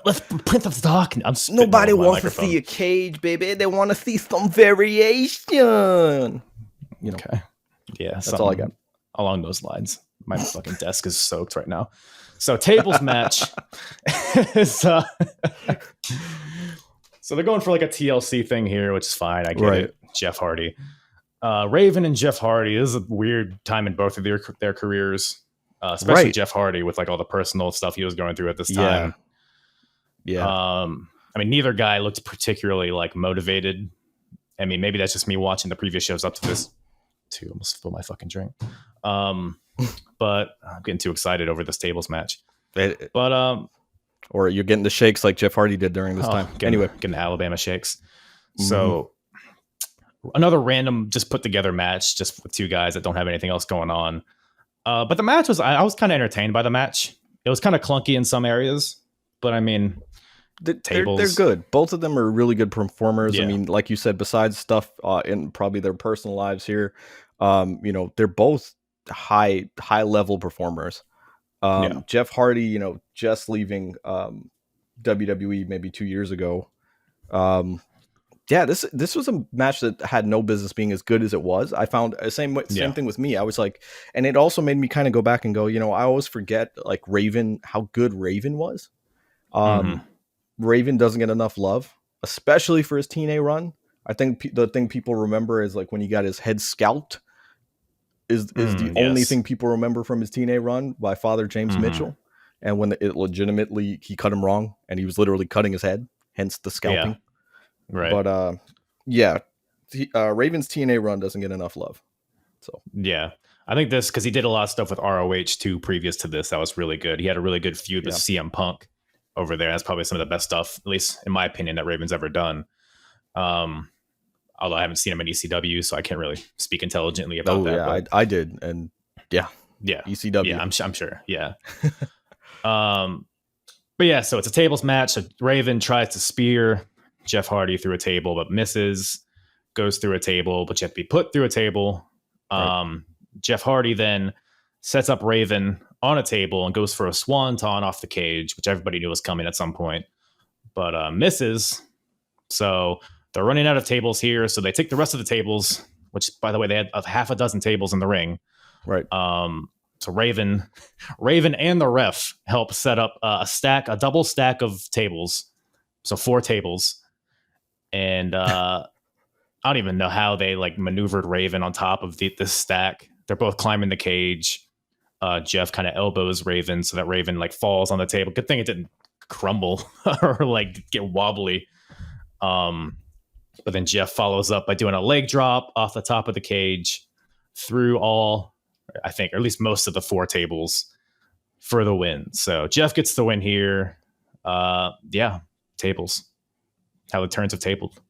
Let's Prince of Darkness. Nobody wants to see a cage, baby. They want to see some variation. You know. Okay. Yeah, that's all I got. Along those lines. My fucking desk is soaked right now. So tables match is so they're going for like a TLC thing here, which is fine. I get it. Jeff Hardy. Raven and Jeff Hardy. This is a weird time in both of their careers, especially Jeff Hardy with like all the personal stuff he was going through at this time. Yeah. I mean, neither guy looked particularly like motivated. I mean, maybe that's just me watching the previous shows up to this. Too, almost spilled my fucking drink. But I'm getting too excited over this tables match. Or you're getting the shakes like Jeff Hardy did during this time. Getting the Alabama shakes. So another random just put together match just with 2 guys that don't have anything else going on. But the match was, I was kind of entertained by the match. It was kind of clunky in some areas, but I mean, they're good. Both of them are really good performers. I mean, like you said, besides stuff in probably their personal lives here, you know, they're both high level performers. Jeff Hardy, you know, just leaving WWE maybe 2 years ago. This was a match that had no business being as good as it was. I found same thing with me. I was like, and it also made me kind of go back and go, you know, I always forget like Raven, how good Raven was. Raven doesn't get enough love, especially for his TNA run. I think the thing people remember is like when he got his head scalped is the only thing people remember from his TNA run by Father James Mitchell. And when it legitimately, he cut him wrong and he was literally cutting his head, hence the scalping. Right. But Raven's TNA run doesn't get enough love. So yeah, I think this, because he did a lot of stuff with ROH too previous to this. That was really good. He had a really good feud with CM Punk over there. That's probably some of the best stuff, at least in my opinion, that Raven's ever done. Although I haven't seen him in ECW, so I can't really speak intelligently about that. Yeah, I did, and yeah, ECW. Yeah, I'm sure. Yeah. But yeah, so it's a tables match. So Raven tries to spear Jeff Hardy through a table, but misses. Goes through a table, but you have to be put through a table. Jeff Hardy then sets up Raven on a table and goes for a swanton off the cage, which everybody knew was coming at some point, but misses. So they're running out of tables here. So they take the rest of the tables, which, by the way, they had half a dozen tables in the ring. Right. So Raven and the ref help set up a double stack of tables. So 4 tables. And I don't even know how they like maneuvered Raven on top of this stack. They're both climbing the cage. Jeff kind of elbows Raven so that Raven like falls on the table. Good thing it didn't crumble or like get wobbly. But then Jeff follows up by doing a leg drop off the top of the cage through all, I think, or at least most of the 4 tables for the win. So Jeff gets the win here. Tables. How the turns have tabled.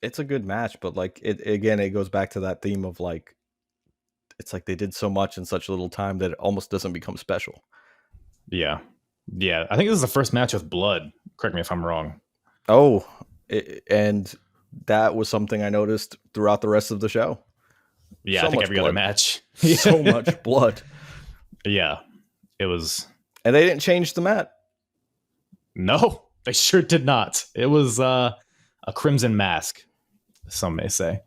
It's a good match, but like it goes back to that theme of like, it's like they did so much in such little time that it almost doesn't become special. Yeah. I think this is the first match with blood. Correct me if I'm wrong. Oh, and that was something I noticed throughout the rest of the show. Yeah, so I think every other match. So much blood. Yeah, it was. And they didn't change the mat. No, they sure did not. It was a crimson mask, some may say.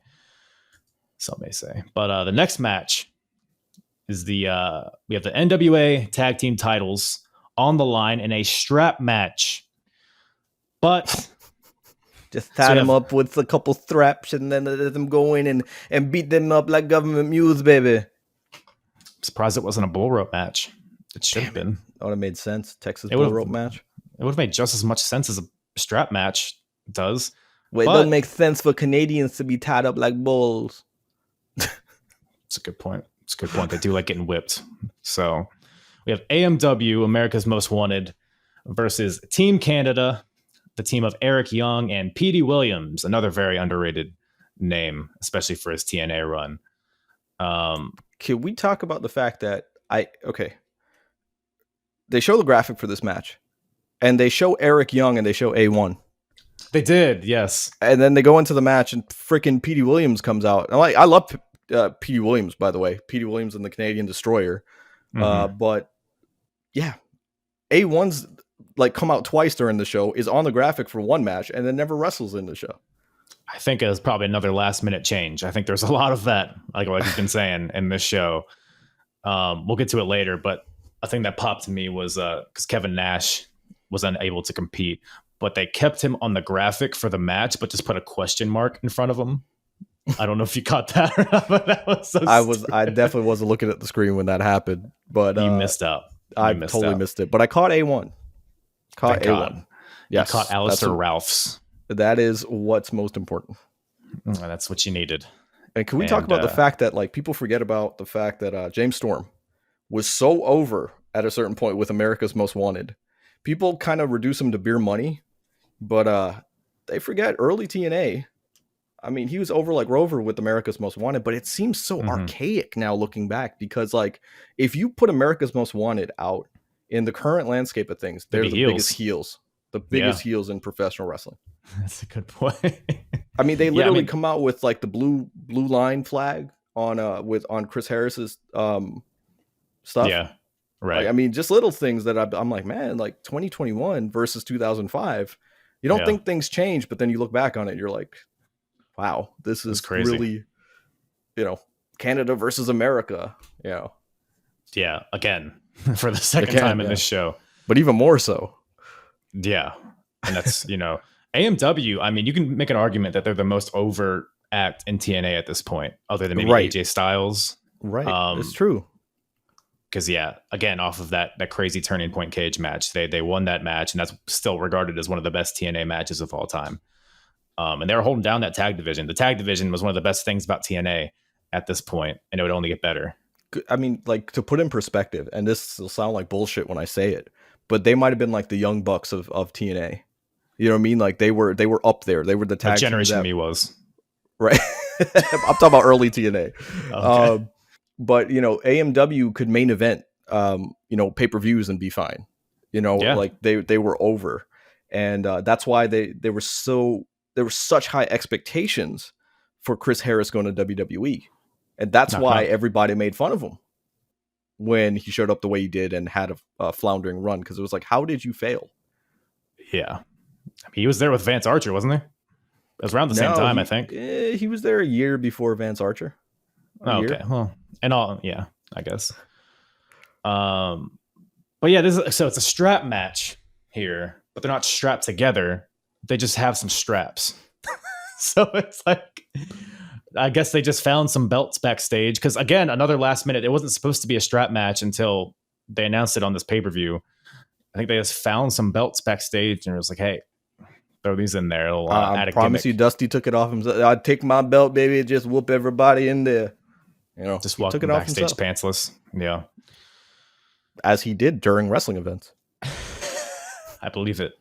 But the next match is we have the NWA tag team titles on the line in a strap match. But just tie them up with a couple straps and then let them go in and beat them up like government mules, baby. I'm surprised it wasn't a bull rope match. It should have been. That would have made sense. Texas bull rope match. It would have made just as much sense as a strap match does. Well, it doesn't make sense for Canadians to be tied up like bulls. It's a good point. They do like getting whipped. So We have AMW, America's Most Wanted, versus Team Canada, the team of Eric Young and Petey Williams, another very underrated name, especially for his TNA run. Can we talk about the fact that they show the graphic for this match, and they show Eric Young and they show A1. They did, yes. And then they go into the match, and freaking Petey Williams comes out. And I love Petey Williams, by the way. Petey Williams and the Canadian Destroyer. But yeah, A1's like come out twice during the show, is on the graphic for one match, and then never wrestles in the show. I think it was probably another last minute change. I think there's a lot of that, like you've been saying in this show. We'll get to it later, but a thing that popped to me was because Kevin Nash was unable to compete, but they kept him on the graphic for the match, but just put a question mark in front of him. I don't know if you caught that or not, but that was so I definitely wasn't looking at the screen when that happened, but you missed out. I totally missed it, but I caught A1. Thank A1. God. Yes, you caught Alistair Ralphs. That is what's most important. That's what you needed. And can we talk about the fact that like people forget about the fact that James Storm was so over at a certain point with America's Most Wanted. People kind of reduce him to beer money, but they forget early TNA. I mean, he was over like Rover with America's Most Wanted, but it seems so archaic now looking back, because like if you put America's Most Wanted out in the current landscape of things, they're the biggest heels. The biggest heels in professional wrestling. That's a good point. I mean, they literally come out with like the blue line flag on Chris Harris's stuff. Yeah, right. Like, I mean, just little things that I'm like, man, like 2021 versus 2005. You don't think things change, but then you look back on it, and you're like, wow, this is crazy. Really, Canada versus America. Yeah, again for the second time in this show, but even more so. Yeah, and that's AMW. I mean, you can make an argument that they're the most overt act in TNA at this point, other than maybe AJ Styles. Right, it's true. Because again, off of that crazy Turning Point cage match, they won that match, and that's still regarded as one of the best TNA matches of all time. And they were holding down that tag division. The tag division was one of the best things about TNA at this point, and it would only get better. I mean, like, to put in perspective, and this will sound like bullshit when I say it, but they might have been like the Young Bucks of TNA. You know what I mean? Like they were up there. They were the tag generation me was. Right. I'm talking about early TNA. Okay. But AMW could main event pay-per-views and be fine. Like they were over. And that's why there were such high expectations for Chris Harris going to WWE. And that's why everybody made fun of him when he showed up the way he did and had a floundering run, because it was like, how did you fail? Yeah. He was there with Vance Archer, wasn't he? It was around the same time, I think. He was there a year before Vance Archer. Okay. Well, I guess. But yeah, so it's a strap match here, but they're not strapped together. They just have some straps. So it's like, I guess they just found some belts backstage. Because again, another last minute, it wasn't supposed to be a strap match until they announced it on this pay-per-view. I think they just found some belts backstage and it was like, hey, throw these in there. It'll add a promise gimmick. You, Dusty took it off himself. I'd take my belt, baby, and just whoop everybody in there. Just walking backstage pantsless. Yeah. As he did during wrestling events. I believe it.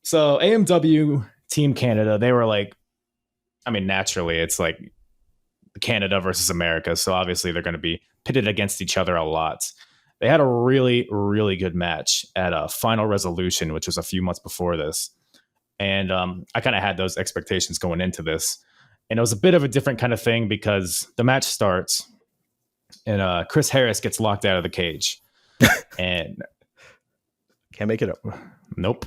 So AMW Team Canada, they were like, I mean, naturally, it's like Canada versus America. So obviously they're going to be pitted against each other a lot. They had a really, really good match at a Final Resolution, which was a few months before this. And I kind of had those expectations going into this. And it was a bit of a different kind of thing because the match starts and Chris Harris gets locked out of the cage. And can't make it up. Nope.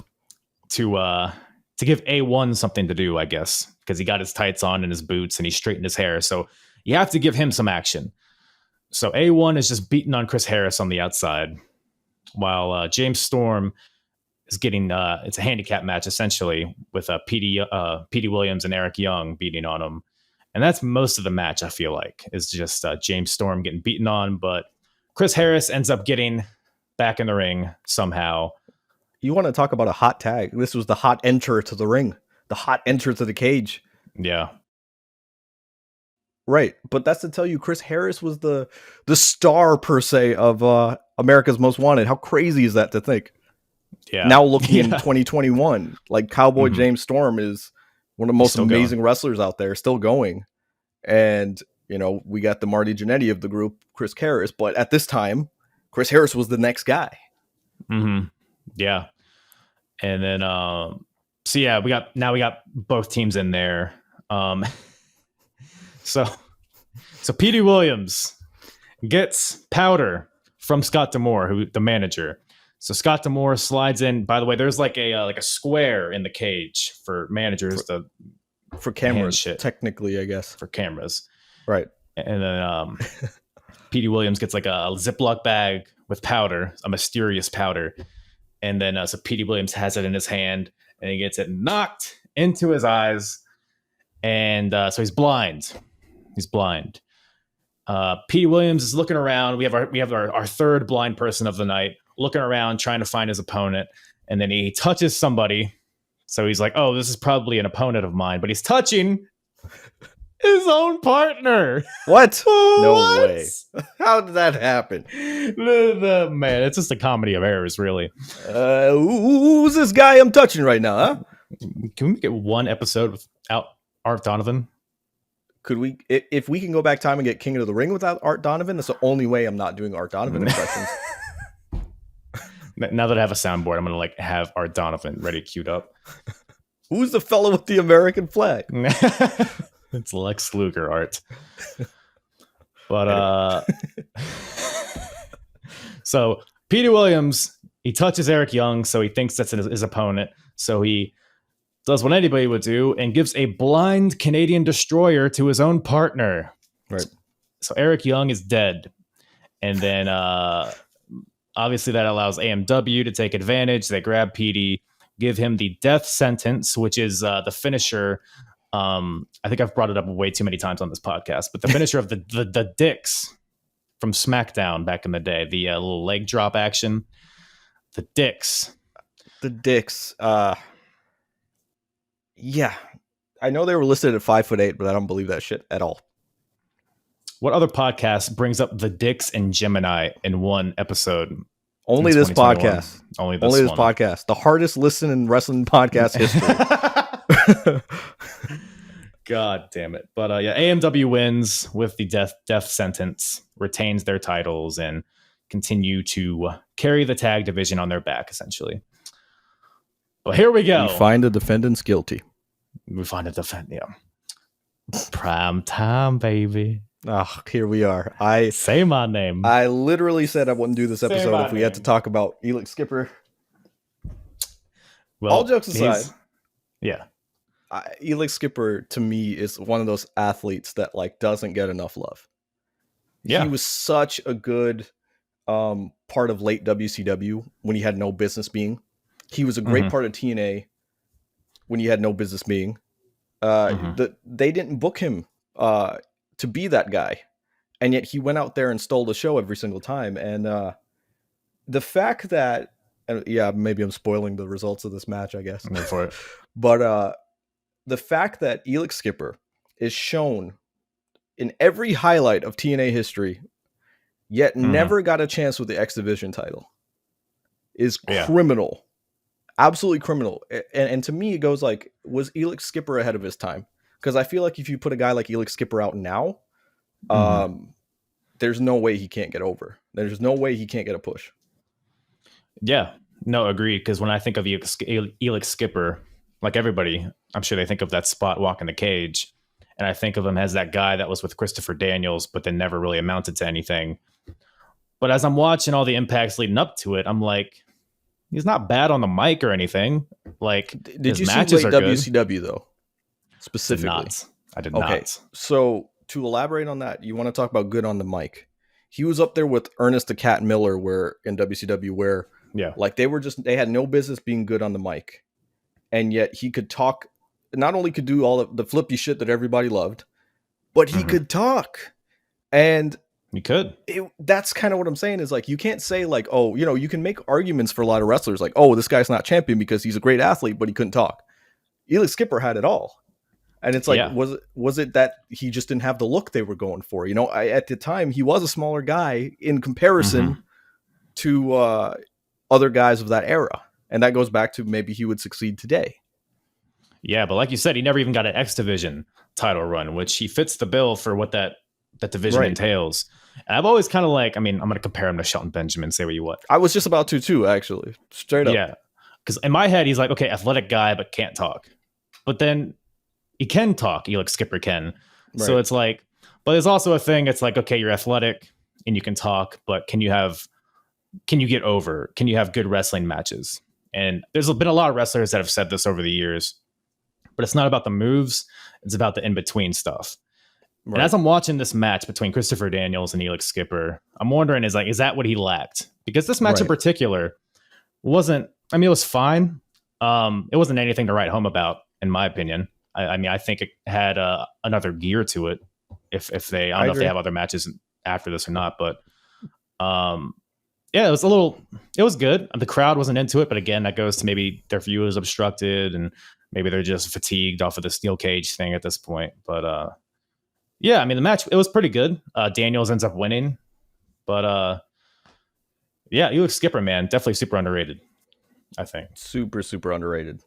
To give A1 something to do, I guess, because he got his tights on and his boots and he straightened his hair. So you have to give him some action. So A1 is just beating on Chris Harris on the outside, while James Storm is getting it's a handicap match essentially with Petey Williams and Eric Young beating on him, and that's most of the match. I feel like is just James Storm getting beaten on, but Chris Harris ends up getting back in the ring somehow. You want to talk about a hot tag? This was the hot enter to the ring, the hot enter to the cage. Yeah. Right, but that's to tell you, Chris Harris was the star per se of America's Most Wanted. How crazy is that to think? Yeah. Now looking in 2021, like Cowboy James Storm is one of the most amazing wrestlers out there, still going. And you know, we got the Marty Jannetty of the group, Chris Harris, but at this time, Chris Harris was the next guy. Yeah, and then so yeah, we got both teams in there. So Petey Williams gets powder from Scott D'Amore, who the manager. So Scott D'Amore slides in. By the way, there's like a square in the cage for managers for cameras, technically, I guess, for cameras, right? And then Petey Williams gets like a Ziploc bag with powder, a mysterious powder, and then so Petey Williams has it in his hand, and he gets it knocked into his eyes, and so he's blind. He's blind. Petey Williams is looking around. We have our third blind person of the night, looking around trying to find his opponent, and then he touches somebody. So he's like, "Oh, this is probably an opponent of mine," but he's touching his own partner. What? No way. How did that happen? Man, it's just a comedy of errors, really. Who's this guy I'm touching right now, huh? Can we make it one episode without Art Donovan? Could we, if we can go back time and get King of the Ring without Art Donovan? That's the only way I'm not doing Art Donovan impressions. Now that I have a soundboard, I'm gonna like have Art Donovan ready queued up. Who's the fellow with the American flag? It's Lex Luger, Art. But so Petey Williams, he touches Eric Young, so he thinks that's his opponent. So he does what anybody would do and gives a blind Canadian destroyer to his own partner. Right. So Eric Young is dead. And then obviously that allows AMW to take advantage. They grab Petey, give him the death sentence, which is the finisher. I think I've brought it up way too many times on this podcast, but the finisher of the Dicks from SmackDown back in the day, the little leg drop action. The Dicks. Yeah, I know they were listed at 5'8", but I don't believe that shit at all. What other podcast brings up the Dicks and Gemini in one episode? Only this podcast. Only this podcast. The hardest listen in wrestling podcast history. God damn it. But yeah, AMW wins with the death sentence, retains their titles, and continue to carry the tag division on their back, essentially. Well, here we go. We find the defendants guilty. Yeah. Prime time, baby. Oh, here we are. Say my name. I literally said I wouldn't do this episode if we had to talk about Elix Skipper. Well, all jokes aside, yeah, Elix Skipper to me is one of those athletes that like doesn't get enough love. Yeah, he was such a good part of late WCW when he had no business being. He was a great part of TNA when he had no business being. They didn't book him to be that guy, and yet he went out there and stole the show every single time. And the fact that, yeah, maybe I'm spoiling the results of this match, I guess. Go for it. But the fact that Elix Skipper is shown in every highlight of TNA history, yet never got a chance with the X Division title, is criminal. Absolutely criminal. And to me, it goes like, was Elix Skipper ahead of his time? Because I feel like if you put a guy like Elix Skipper out now, there's no way he can't get over. There's no way he can't get a push. Yeah, no, agreed. Because when I think of Elix Skipper, like everybody, I'm sure they think of that spot walk in the cage. And I think of him as that guy that was with Christopher Daniels, but then never really amounted to anything. But as I'm watching all the impacts leading up to it, I'm like, he's not bad on the mic or anything. Like, did you see late WCW though? Specifically, I did not. Okay, so to elaborate on that, you want to talk about good on the mic. He was up there with Ernest the Cat Miller, where in WCW, where like they had no business being good on the mic, and yet he could talk. Not only could do all the flippy shit that everybody loved, but he could talk, and he could. That's kind of what I'm saying is like, you can't say like, oh, you know, you can make arguments for a lot of wrestlers like, oh, this guy's not champion because he's a great athlete, but he couldn't talk. Elix Skipper had it all. And it's like, Yeah. was it that he just didn't have the look they were going for? You know, at the time he was a smaller guy in comparison to other guys of that era, and that goes back to maybe he would succeed today. Yeah, but like you said, he never even got an X Division title run, which he fits the bill for what that division entails. And I've always kind of like, I mean, I'm going to compare him to Shelton Benjamin, say what you want. I was just about to too, actually. Straight up. Yeah, because in my head, he's like, okay, athletic guy, but can't talk. But then he can talk. Elix Skipper can. Right. So it's like, but there's also a thing. It's like, okay, you're athletic and you can talk, but can you get over? Can you have good wrestling matches? And there's been a lot of wrestlers that have said this over the years. But it's not about the moves. It's about the in-between stuff. Right. And as I'm watching this match between Christopher Daniels and Elix Skipper, I'm wondering, is that what he lacked? Because this match in particular wasn't, I mean, it was fine. It wasn't anything to write home about, in my opinion. I mean, I think it had another gear to it. If they, I don't know if they have other matches after this or not, but yeah, it was good. The crowd wasn't into it, but again, that goes to maybe their view is obstructed and maybe they're just fatigued off of the steel cage thing at this point. But yeah, I mean, the match, it was pretty good. Daniels ends up winning. But yeah, Elix Skipper, man, definitely super underrated, I think. Super, super underrated.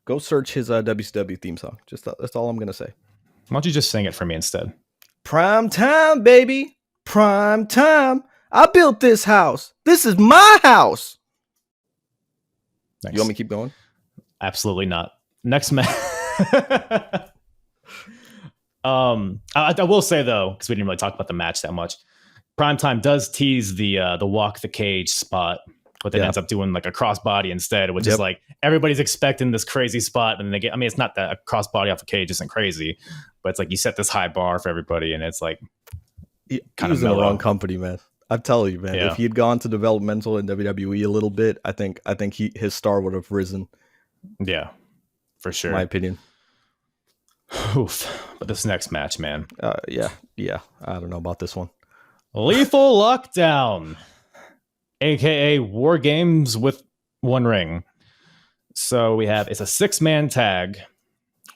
Go search his WCW theme song. Just that's all I'm going to say. Why don't you just sing it for me instead? Prime time, baby. Prime time. I built this house. This is my house. Nice. You want me to keep going? Absolutely not. Next match. I will say though, because we didn't really talk about the match that much. Primetime does tease the walk the cage spot, but then ends up doing like a crossbody instead, which is like everybody's expecting this crazy spot, and they get. I mean, it's not that a crossbody off the cage isn't crazy, but it's like you set this high bar for everybody, and it's like kind of in the wrong company, man. I'm telling you, man. If he had gone to developmental in WWE a little bit, I think his star would have risen. Yeah, for sure. In my opinion. Oof. But this next match, man. Yeah. I don't know about this one. Lethal Lockdown, aka War Games with One Ring. So it's a 6-man tag.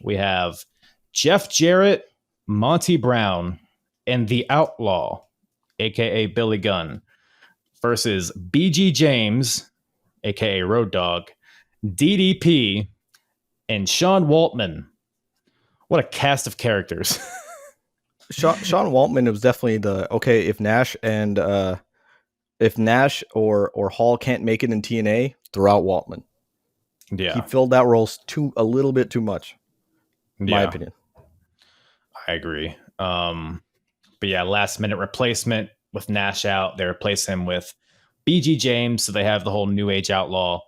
We have Jeff Jarrett, Monty Brown, and The Outlaw, aka Billy Gunn, versus BG James, aka Road Dogg, DDP, and Sean Waltman. What a cast of characters. Sean Waltman was definitely if Nash or Hall can't make it in TNA, throw out Waltman. Yeah. He filled that role a little bit too much, in my opinion. I agree. But yeah, last minute replacement with Nash out. They replace him with BG James. So they have the whole New Age Outlaw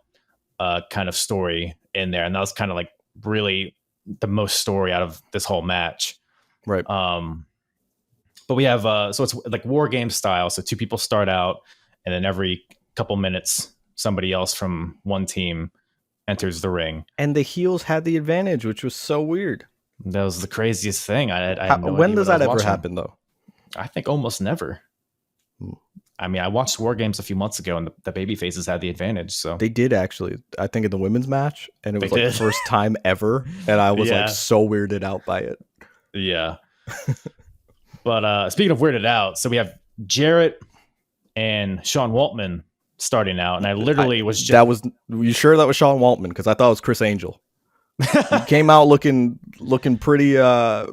kind of story in there. And that was kind of like really the most story out of this whole match. Right. But we have, so it's like War Game style. So 2 people start out, and then every couple minutes, somebody else from one team enters the ring. And the heels had the advantage, which was so weird. That was the craziest thing. When does that ever happen, though? I think almost never. I mean, I watched War Games a few months ago, and the baby faces had the advantage. So they did actually. I think in the women's match, and it was like the first time ever, and I was like so weirded out by it. Yeah. But speaking of weirded out, so we have Jarrett and Sean Waltman starting out, and I literally was just... you sure that was Sean Waltman? Because I thought it was Chris Angel. He came out looking pretty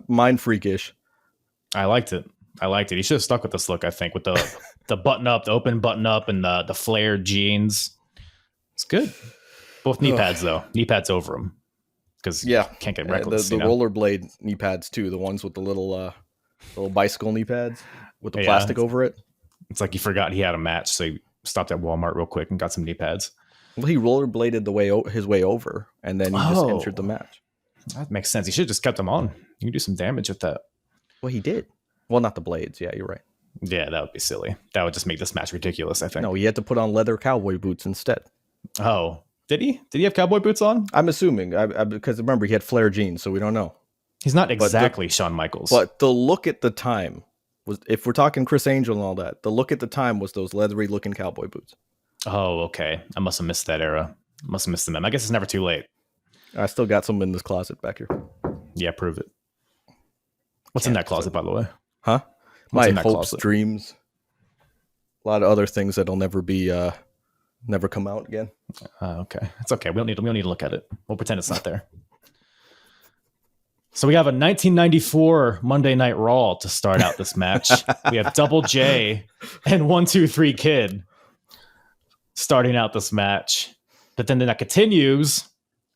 mind freakish. I liked it. He should have stuck with this look, I think, with the button up, the open button up, and the flared jeans. It's good. Both knee pads though. Knee pads over them because can't get reckless. The rollerblade knee pads too. The ones with the little bicycle kney pads with the plastic over it. It's like he forgot he had a match, so he stopped at Walmart real quick and got some knee pads. Well, he rollerbladed his way over, and then he just entered the match. That makes sense. He should have just kept them on. You can do some damage with that. Well, he did. Well, not the blades. Yeah, you're right. Yeah, that would be silly. That would just make this match ridiculous, I think. No, he had to put on leather cowboy boots instead. Oh, did he? Did he have cowboy boots on? I'm assuming, because remember, he had flare jeans, so we don't know. He's not exactly Shawn Michaels. But the look at the time was, if we're talking Chris Angel and all that, the look at the time was those leathery looking cowboy boots. Oh, okay. I must have missed that era. I must have missed them. I guess it's never too late. I still got some in this closet back here. Yeah, prove it. What's in that closet, by the way? Huh? What's My in that hopes, closet? dreams. A lot of other things that'll never come out again. Okay, it's okay. We don't need to look at it. We'll pretend it's not there. So we have a 1994 Monday Night Raw to start out this match. We have Double J and 1-2-3 Kid starting out this match. But then that continues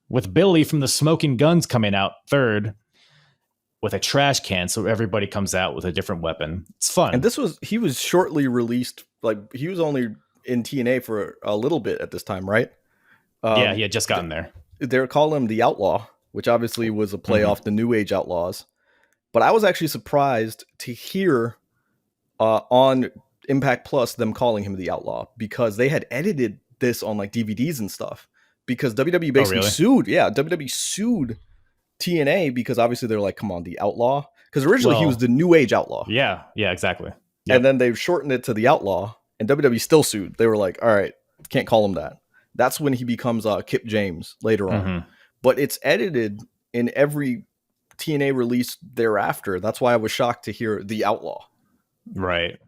with Billy from the Smoking Guns coming out third with a trash can. So everybody comes out with a different weapon. It's fun. And he was shortly released. Like, he was only in TNA for a little bit at this time, right? Yeah, he had just gotten there. They're calling him the Outlaw, which obviously was a play off the New Age Outlaws. But I was actually surprised to hear on Impact Plus them calling him the Outlaw, because they had edited this on like DVDs and stuff, because WWE basically sued. Yeah, WWE sued TNA because obviously they're like, come on, the Outlaw. Because originally he was the New Age Outlaw. Yeah, exactly. Yep. And then they've shortened it to the Outlaw, and WWE still sued. They were like, all right, can't call him that. That's when he becomes Kip James later on. But it's edited in every TNA release thereafter. That's why I was shocked to hear the Outlaw. Right.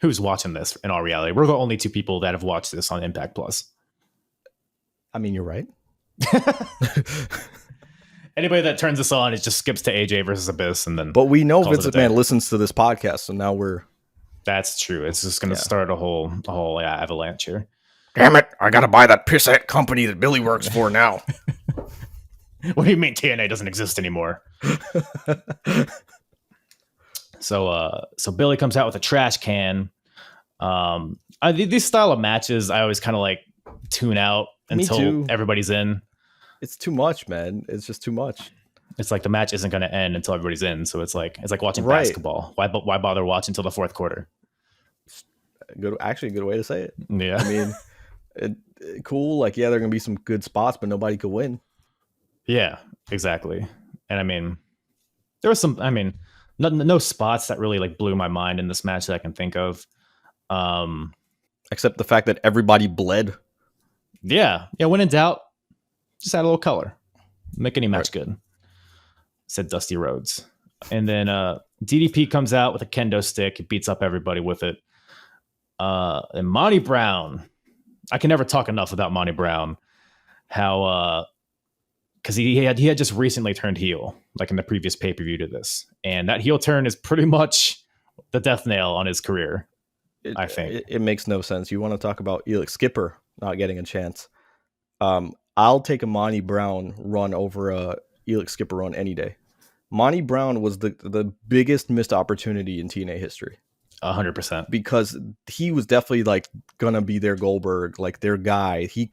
Who's watching this in all reality? We're the only two people that have watched this on Impact Plus. I mean, you're right. Anybody that turns this on, it just skips to AJ versus Abyss, and then. But we know Vince McMahon listens to this podcast, so now we're. That's true. It's just going to start a whole avalanche here. Damn it! I gotta buy that pissant company that Billy works for now. What do you mean TNA doesn't exist anymore? So Billy comes out with a trash can. These style of matches, I always kind of like tune out until everybody's in. It's too much, man. It's just too much. It's like the match isn't going to end until everybody's in. So it's like watching basketball. Why bother watching until the fourth quarter? Good way to say it. Yeah. I mean, cool. Like, yeah, there are going to be some good spots, but nobody could win. Yeah, exactly. And I mean, there was some, no spots that really like blew my mind in this match that I can think of. Except the fact that everybody bled. Yeah. When in doubt, just add a little color. Make any match good. Said Dusty Rhodes. And then DDP comes out with a kendo stick. He beats up everybody with it. And Monty Brown. I can never talk enough about Monty Brown. How because he had just recently turned heel, like in the previous pay-per-view to this. And that heel turn is pretty much the death nail on his career, I think. It makes no sense. You want to talk about Elix Skipper not getting a chance. I'll take a Monty Brown run over a Elix Skipper run any day. Monty Brown was the biggest missed opportunity in TNA history. 100%. Because he was definitely like gonna be their Goldberg, like their guy. He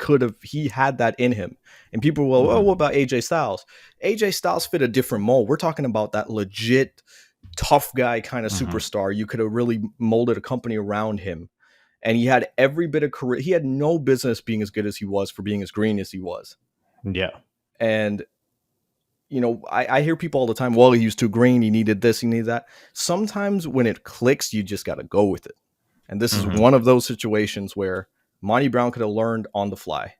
had that in him. And people were, well, what about AJ Styles? AJ Styles fit a different mold. We're talking about that legit tough guy kind of superstar. You could have really molded a company around him. And he had every bit of career. He had no business being as good as he was for being as green as he was. Yeah. And, I hear people all the time, well, he was too green. He needed this. He needed that. Sometimes when it clicks, you just got to go with it. And this is one of those situations where Monty Brown could have learned on the fly.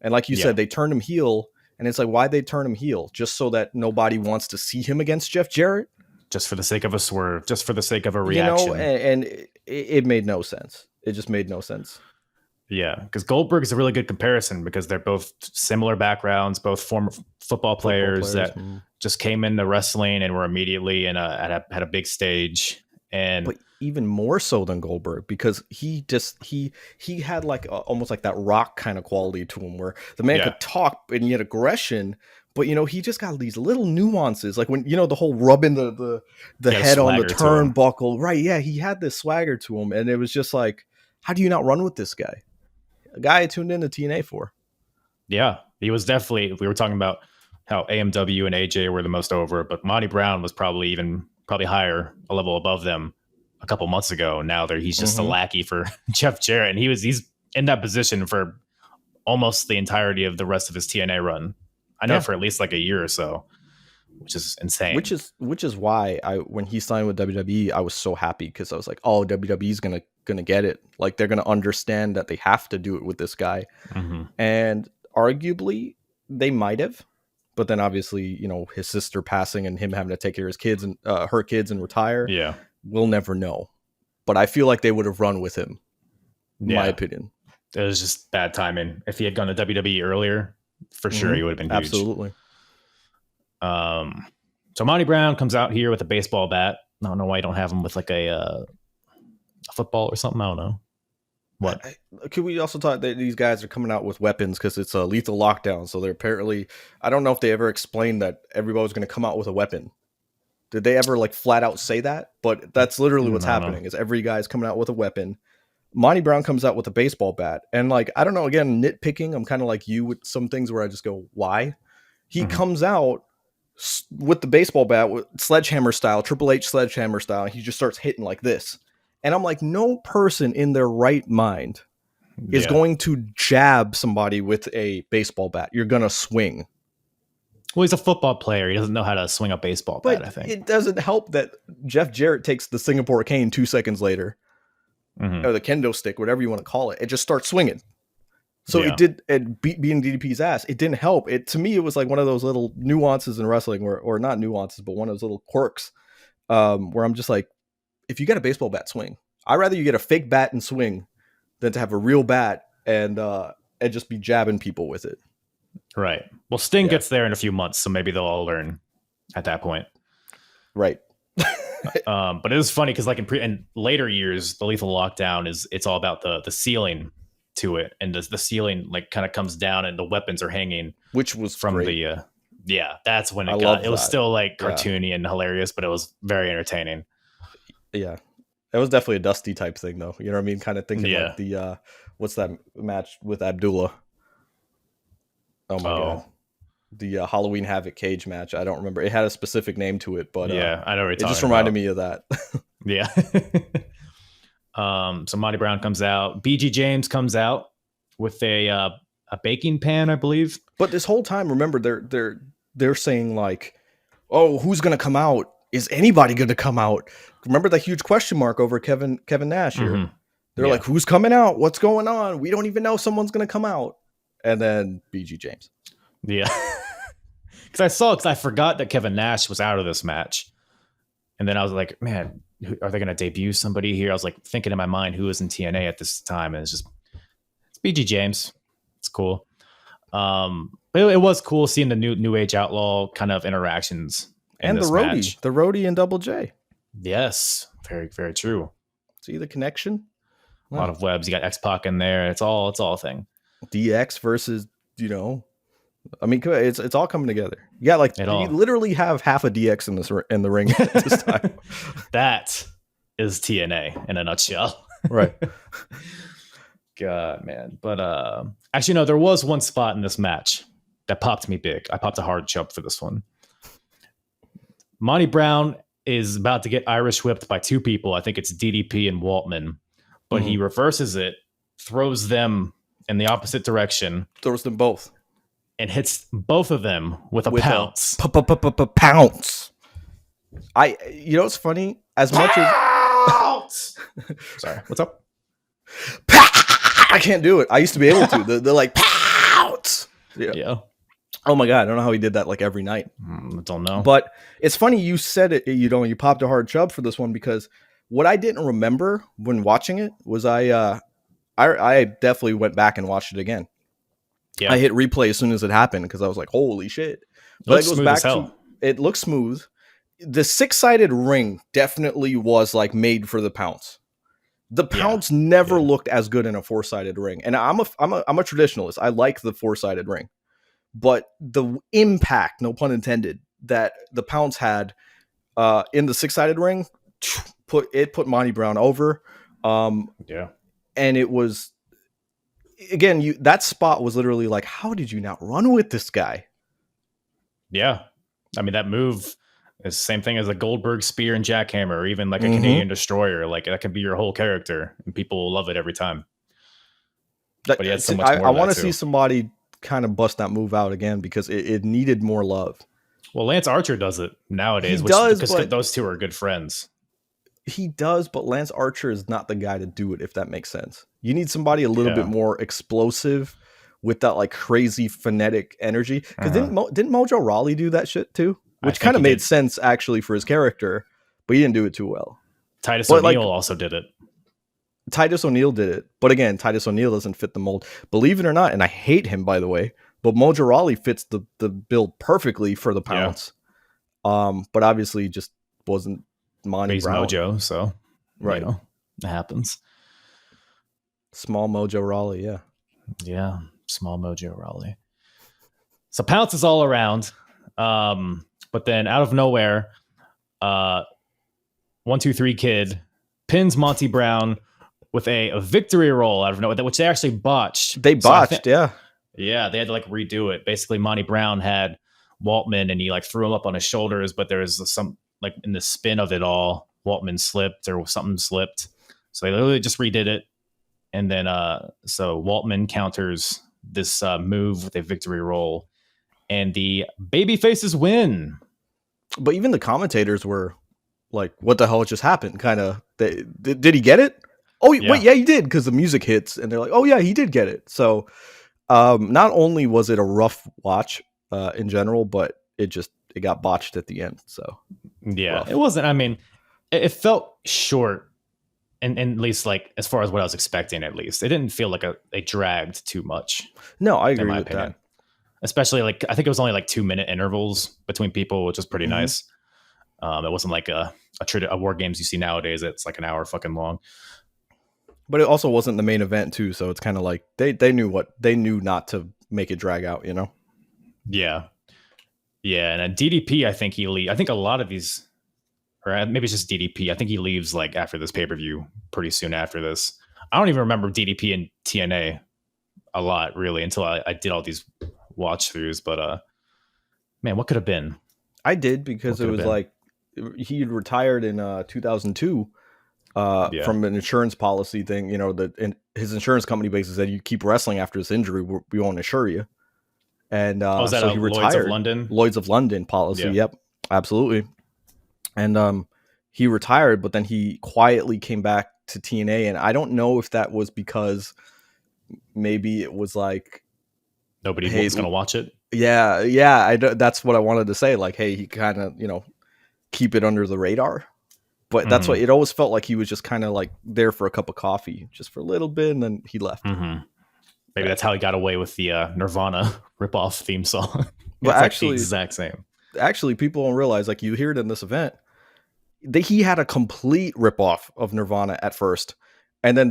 And like you said, they turned him heel. And it's like, why'd they turn him heel? Just so that nobody wants to see him against Jeff Jarrett? Just for the sake of a swerve. Just for the sake of a reaction. And it made no sense. It just made no sense. Yeah, because Goldberg is a really good comparison because they're both similar backgrounds, both former football players that just came into wrestling and were immediately had a big stage. But even more so than Goldberg, because he had like almost like that Rock kind of quality to him, where the man could talk and he had aggression. But he just got these little nuances, like when the whole rubbing the head on the turnbuckle, right? Yeah, he had this swagger to him, and it was just like, how do you not run with this guy? A guy I tuned into TNA for. Yeah, he was definitely. We were talking about how AMW and AJ were the most over, but Monty Brown was probably higher, a level above them a couple months ago. Now he's just a lackey for Jeff Jarrett, and he's in that position for almost the entirety of the rest of his TNA run. I know for at least like a year or so, which is insane. Which is why when he signed with WWE, I was so happy, because I was like, oh, WWE's gonna get it. Like, they're gonna understand that they have to do it with this guy. And arguably, they might have, but then obviously, you know, his sister passing and him having to take care of his kids and her kids and retire. Yeah. We'll never know. But I feel like they would have run with him. Yeah. My opinion. It was just bad timing. If he had gone to WWE earlier, for sure he would have been huge. Absolutely. So Monty Brown comes out here with a baseball bat. I don't know why you don't have him with like a football or something. I don't know. What? Could we also talk that these guys are coming out with weapons because it's a lethal lockdown? So they're apparently, I don't know if they ever explained that everybody was going to come out with a weapon. Did they ever like flat out say that? But that's literally what's happening is every guy's coming out with a weapon. Monty Brown comes out with a baseball bat. And like, I don't know, again, nitpicking. I'm kind of like you with some things where I just go, why? He comes out with the baseball bat, with sledgehammer style, Triple H sledgehammer style. He just starts hitting like this. And I'm like, no person in their right mind is going to jab somebody with a baseball bat. You're going to swing. Well, he's a football player. He doesn't know how to swing a baseball bat, I think. It doesn't help that Jeff Jarrett takes the Singapore cane 2 seconds later, or the kendo stick, whatever you want to call it. It just starts swinging. So it beat DDP's ass. It didn't help. To me, it was like one of those little nuances in wrestling, or not nuances, but one of those little quirks where I'm just like, if you get a baseball bat, swing. I'd rather you get a fake bat and swing than to have a real bat and just be jabbing people with it. Right. Well, Sting gets there in a few months, so maybe they'll all learn at that point. Right. But it was funny because like in later years, the lethal lockdown it's all about the ceiling to it, and the ceiling like kind of comes down and the weapons are hanging, which was from great. That's when it was still like cartoony and hilarious, but it was very entertaining. Yeah. That was definitely a Dusty type thing, though. You know what I mean? Kind of thinking like the what's that match with Abdullah? Oh my god, the Halloween Havoc cage match. I don't remember. It had a specific name to it, but I know. It just reminded me of that. Yeah. So Monty Brown comes out. BG James comes out with a baking pan, I believe. But this whole time, remember, they're saying like, "Oh, who's gonna come out? Is anybody going to come out?" Remember the huge question mark over Kevin Nash here. They're like, who's coming out? What's going on? We don't even know someone's going to come out. And then BG James. Yeah. Because I forgot that Kevin Nash was out of this match. And then I was like, man, are they going to debut somebody here? I was like thinking in my mind who was in TNA at this time. And it's BG James. It's cool. But it was cool seeing the new age outlaw kind of interactions. And the roadie and Double J. Yes, very, very true. See the connection? A lot of webs. You got X-Pac in there. It's all a thing. DX versus, I mean, it's all coming together. You got like, you literally have half a DX in the ring this time. That is TNA in a nutshell. Right. God, man. But actually, no, there was one spot in this match that popped me big. I popped a hard jump for this one. Monty Brown is about to get Irish whipped by two people. I think it's DDP and Waltman, but he reverses it, throws them in the opposite direction, throws them both, and hits both of them with a pounce. Pounce. It's funny as much as. Sorry, what's up? I can't do it. I used to be able to. They're like pounce. Yeah. Oh my god, I don't know how he did that like every night. I don't know. But it's funny you said it, you popped a hard chub for this one, because what I didn't remember when watching it was I definitely went back and watched it again. Yeah. I hit replay as soon as it happened because I was like, holy shit. But it goes back to it looks smooth. The 6-sided ring definitely was like made for the pounce. The pounce never looked as good in a 4-sided ring. And I'm a traditionalist. I like the 4-sided ring. But the impact, no pun intended, that the pounce had in the 6-sided ring put Monty Brown over. And it was, again, that spot was literally like, how did you not run with this guy? Yeah. I mean, that move is the same thing as a Goldberg spear and jackhammer, or even like a Canadian destroyer. Like, that could be your whole character, and people will love it every time. But he had so much more. I want to see somebody kind of bust that move out again, because it needed more love. Well, Lance Archer does it nowadays, because those two are good friends. He does, but Lance Archer is not the guy to do it, if that makes sense. You need somebody a little bit more explosive, with that like crazy phonetic energy. Because didn't Mojo Rawley do that shit too? Which kind of made sense actually for his character, but he didn't do it too well. Titus O'Neil also did it. Titus O'Neil did it, but again, Titus O'Neil doesn't fit the mold. Believe it or not, and I hate him by the way, but Mojo Rawley fits the build perfectly for the pounce. Yeah. But obviously just wasn't Monty Brown. Mojo, so right, it happens. Small Mojo Rawley, yeah. Yeah, small Mojo Rawley. So pounce is all around. But then out of nowhere, 1-2-3 Kid pins Monty Brown with a victory roll out of nowhere, which they actually botched. They botched, yeah. Yeah, they had to like redo it. Basically, Monty Brown had Waltman and he like threw him up on his shoulders, but there was some like in the spin of it all, Waltman slipped or something slipped. So they literally just redid it. And then so Waltman counters this move with a victory roll. And the baby faces win. But even the commentators were like, what the hell just happened? Kind of, did he get it? Oh, yeah. Wait, yeah, he did, because the music hits. And they're like, oh, yeah, he did get it. So not only was it a rough watch in general, but it got botched at the end. So, yeah, rough. It wasn't, I mean, it felt short. And at least, like, as far as what I was expecting, at least. It didn't feel like they dragged too much. No, I agree with that. Especially, like, I think it was only like 2-minute intervals between people, which was pretty nice. It wasn't like a War Games you see nowadays. It's like an hour fucking long. But it also wasn't the main event, too. So it's kind of like they knew not to make it drag out, you know? Yeah. Yeah. And DDP, I think I think a lot of these, or maybe it's just DDP. I think he leaves like after this pay-per-view pretty soon after this. I don't even remember DDP and TNA a lot really until I did all these watch throughs, but man, what could have been? I did, because it was like he retired in 2002 from an insurance policy thing, you know, that his insurance company basically said, you keep wrestling after this injury, we won't insure you. And was that so he retired. Lloyd's of London? Lloyd's of London policy. Yeah. Yep, absolutely. And he retired, but then he quietly came back to TNA, and I don't know if that was because maybe it was like nobody was going to watch it. Yeah. That's what I wanted to say. Like, hey, he kind of, you know, keep it under the radar. But that's what it always felt like. He was just kind of like there for a cup of coffee, just for a little bit, and then he left. Maybe that's how he got away with the Nirvana ripoff theme song. But actually, like the exact same. Actually, people don't realize, like, you hear it in this event, he had a complete ripoff of Nirvana at first, and then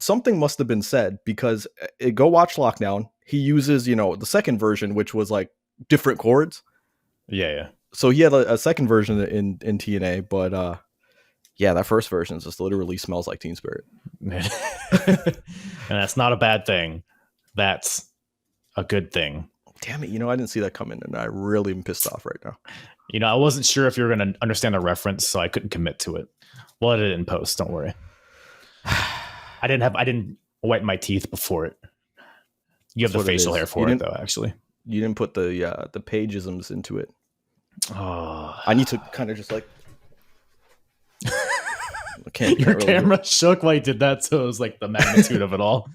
something must have been said, because go watch Lockdown. He uses, you know, the second version, which was like different chords. Yeah. So he had a second version in TNA, but yeah, that first version just literally smells like Teen Spirit. And that's not a bad thing. That's a good thing. Damn it, you know, I didn't see that coming, and I really am pissed off right now. You know, I wasn't sure if you were going to understand the reference, so I couldn't commit to it. We'll edit it in post, don't worry. I didn't white my teeth before it. You have the facial hair for it, though, actually. You didn't put the pageisms into it. Oh. I need to kind of just like... Your camera shook while you did that, so it was like the magnitude of it all.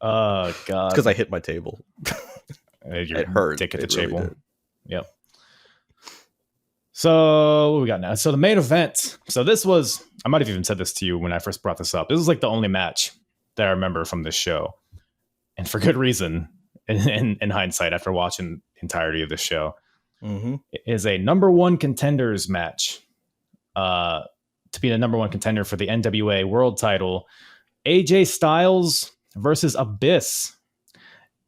Oh, God. It's because I hit my table. It hurt. Dick at the table. Really. Yep. So what we got now? So the main event. So this was, I might have even said this to you when I first brought this up. This was like the only match that I remember from this show. And for good reason, in hindsight, after watching the entirety of the show. It is a number one contenders match. To be the number one contender for the NWA World Title, AJ Styles versus Abyss.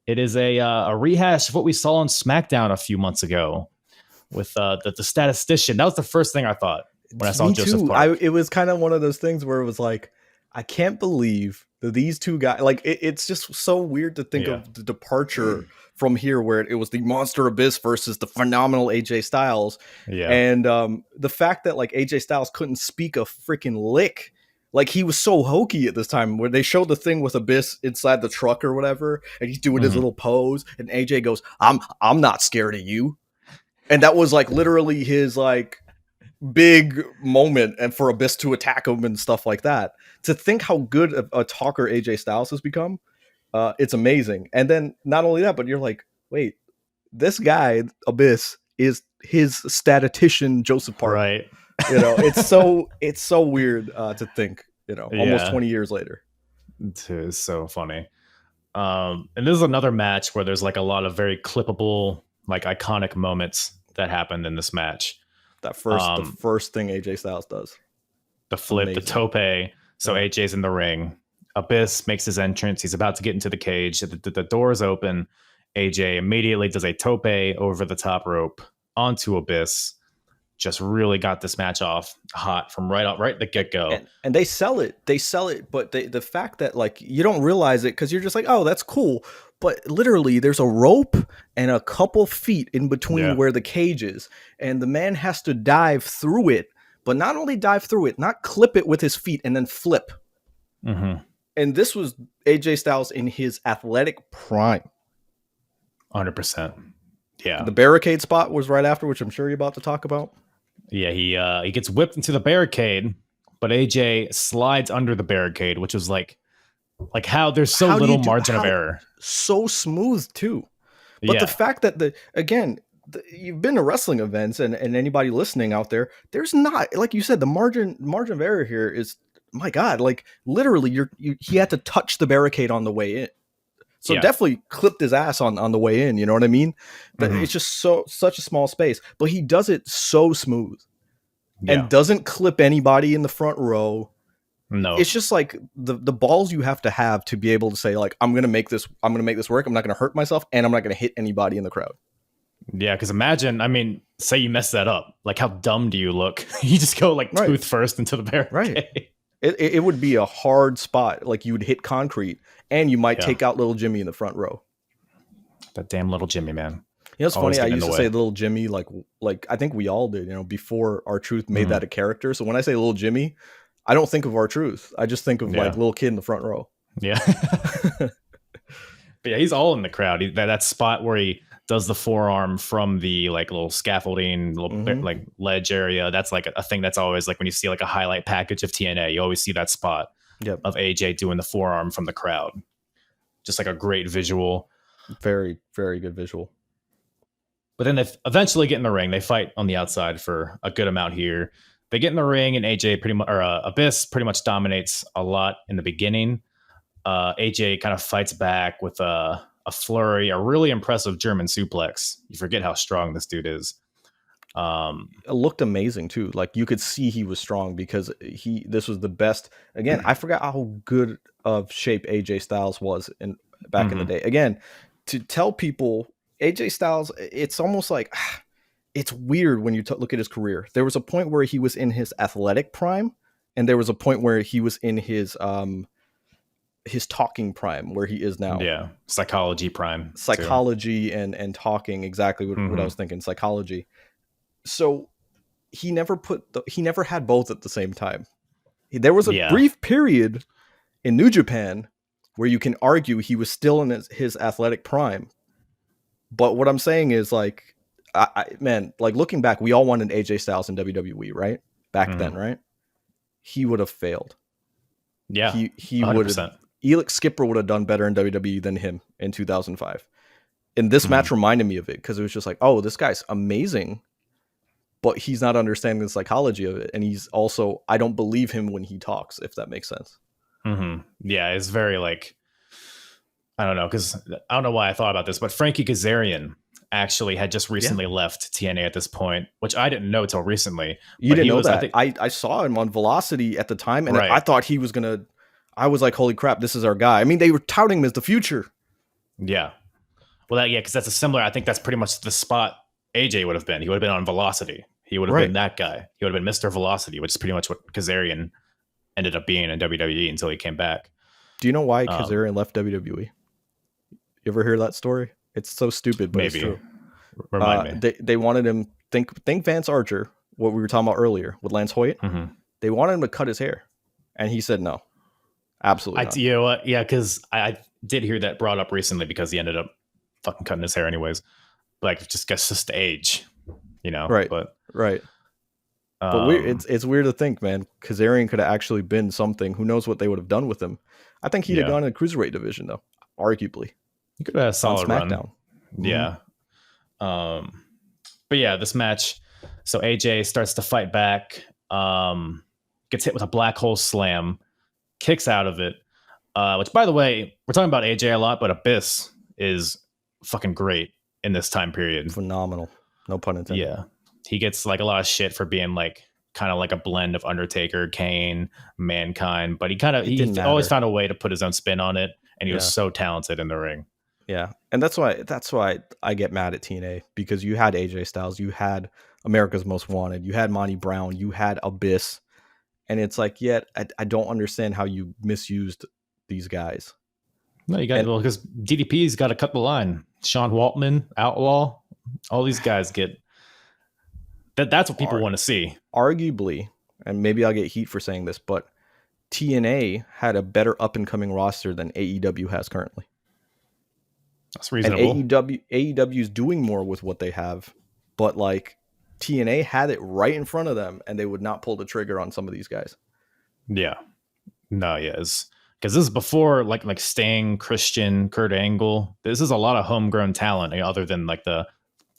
It is a rehash of what we saw on SmackDown a few months ago with the statistician. That was the first thing I thought when I saw Joseph Park. It was kind of one of those things where it was like, I can't believe that these two guys, like, it's just so weird to think of the departure from here, where it was the Monster Abyss versus the phenomenal AJ Styles. Yeah. And the fact that like AJ Styles couldn't speak a freaking lick. Like, he was so hokey at this time, where they showed the thing with Abyss inside the truck or whatever, and he's doing his little pose, and AJ goes, I'm not scared of you. And that was like literally his like big moment and for Abyss to attack him and stuff like that. To think how good a talker AJ Styles has become, it's amazing. And then not only that, but you're like, wait, this guy Abyss is his statistician Joseph Park. Right. You know, it's so weird to think, you know, almost 20 years later. It is so funny. And this is another match where there's like a lot of very clippable, like iconic moments that happened in this match. That the first thing AJ Styles does. The flip, amazing. The tope. So AJ's in the ring. Abyss makes his entrance. He's about to get into the cage. The door is open. AJ immediately does a tope over the top rope onto Abyss. Just really got this match off hot from right at the get-go. And they sell it. But the fact that like you don't realize it because you're just like, oh, that's cool. But literally there's a rope and a couple feet in between where the cage is. And the man has to dive through it. But not only dive through it, not clip it with his feet and then flip. Mm-hmm. And this was AJ Styles in his athletic prime. 100%. Yeah. The barricade spot was right after, which I'm sure you're about to talk about. Yeah, he gets whipped into the barricade, but AJ slides under the barricade, which was like how there's so little margin of error. So smooth too. But the fact that you've been to wrestling events and anybody listening out there, there's not, like you said, the margin of error here is, my God, like literally he had to touch the barricade on the way in. So definitely clipped his ass on the way in. You know what I mean? But it's just such a small space, but he does it so smooth and doesn't clip anybody in the front row. No, it's just like the balls you have to be able to say like, I'm going to make this work. I'm not going to hurt myself and I'm not going to hit anybody in the crowd. Yeah. Cause imagine, I mean, say you mess that up. Like how dumb do you look? You just go like tooth first into the barricade. Right. It would be a hard spot. Like you would hit concrete and you might take out little Jimmy in the front row. That damn little Jimmy, man. You know, it's funny. I used to say little Jimmy, like I think we all did, you know, before R-Truth made that a character. So when I say little Jimmy, I don't think of R-Truth. I just think of like little kid in the front row. Yeah. But yeah, he's all in the crowd. That spot where he does the forearm from the like little scaffolding, like ledge area. That's like a thing that's always like when you see like a highlight package of TNA, you always see that spot of AJ doing the forearm from the crowd. Just like a great visual. Very, very good visual. But then they eventually get in the ring. They fight on the outside for a good amount here. They get in the ring and AJ Abyss pretty much dominates a lot in the beginning. AJ kind of fights back with a flurry, a really impressive German suplex. You forget how strong this dude is. It looked amazing too. Like you could see he was strong because this was the best. Again, I forgot how good of shape AJ Styles was back in the day. Again, to tell people AJ Styles, it's almost like it's weird when you look at his career. There was a point where he was in his athletic prime, and there was a point where he was in his talking prime, where he is now. Yeah, psychology prime. Psychology and talking, exactly what I was thinking. Psychology. So he never had both at the same time. There was a brief period in New Japan where you can argue he was still in his athletic prime. But what I'm saying is like, man, like looking back, we all wanted AJ Styles in WWE, right? Back then, right? He would have failed. Yeah, he would have. Elix Skipper would have done better in WWE than him in 2005. And this match reminded me of it because it was just like, oh, this guy's amazing, but he's not understanding the psychology of it. And he's also, I don't believe him when he talks, if that makes sense. Yeah, it's very like, I don't know, because I don't know why I thought about this, but Frankie Kazarian actually had just recently left TNA at this point, which I didn't know till recently. You didn't know that? I saw him on Velocity at the time, and I thought he was going to, I was like, holy crap, this is our guy. I mean, they were touting him as the future. Yeah. Well, because that's a similar, I think that's pretty much the spot AJ would have been. He would have been on Velocity. He would have been that guy. He would have been Mr. Velocity, which is pretty much what Kazarian ended up being in WWE until he came back. Do you know why Kazarian left WWE? You ever hear that story? It's so stupid, but maybe. It's true. Remind me. They wanted him, think Vance Archer, what we were talking about earlier with Lance Hoyt. They wanted him to cut his hair, and he said no. Absolutely not. You know what? Yeah, because I did hear that brought up recently because he ended up fucking cutting his hair anyways. Like, just age, you know? Right. But, right. But it's weird to think, man. Kazarian could have actually been something. Who knows what they would have done with him? I think he'd have gone in the cruiserweight division, though. Arguably, he could have had a solid on SmackDown. Run. Yeah. But yeah, this match. So AJ starts to fight back. Gets hit with a black hole slam. Kicks out of it. Which, by the way, we're talking about AJ a lot, but Abyss is fucking great in this time period. Phenomenal. No pun intended. Yeah. He gets like a lot of shit for being like kind of like a blend of Undertaker, Kane, Mankind, but he always found a way to put his own spin on it, and he was so talented in the ring. Yeah. And that's why I get mad at TNA, because you had AJ Styles, you had America's Most Wanted, you had Monty Brown, you had Abyss, and it's like, I don't understand how you misused these guys. No, you got because DDP's got to cut the line. Sean Waltman, Outlaw, all these guys get that's what people want to see. Arguably, and maybe I'll get heat for saying this, but TNA had a better up and coming roster than AEW has currently. That's reasonable. And AEW is doing more with what they have, but like TNA had it right in front of them, and they would not pull the trigger on some of these guys. Yeah, no, yes. Because this is before like Sting, Christian, Kurt Angle. This is a lot of homegrown talent, other than like the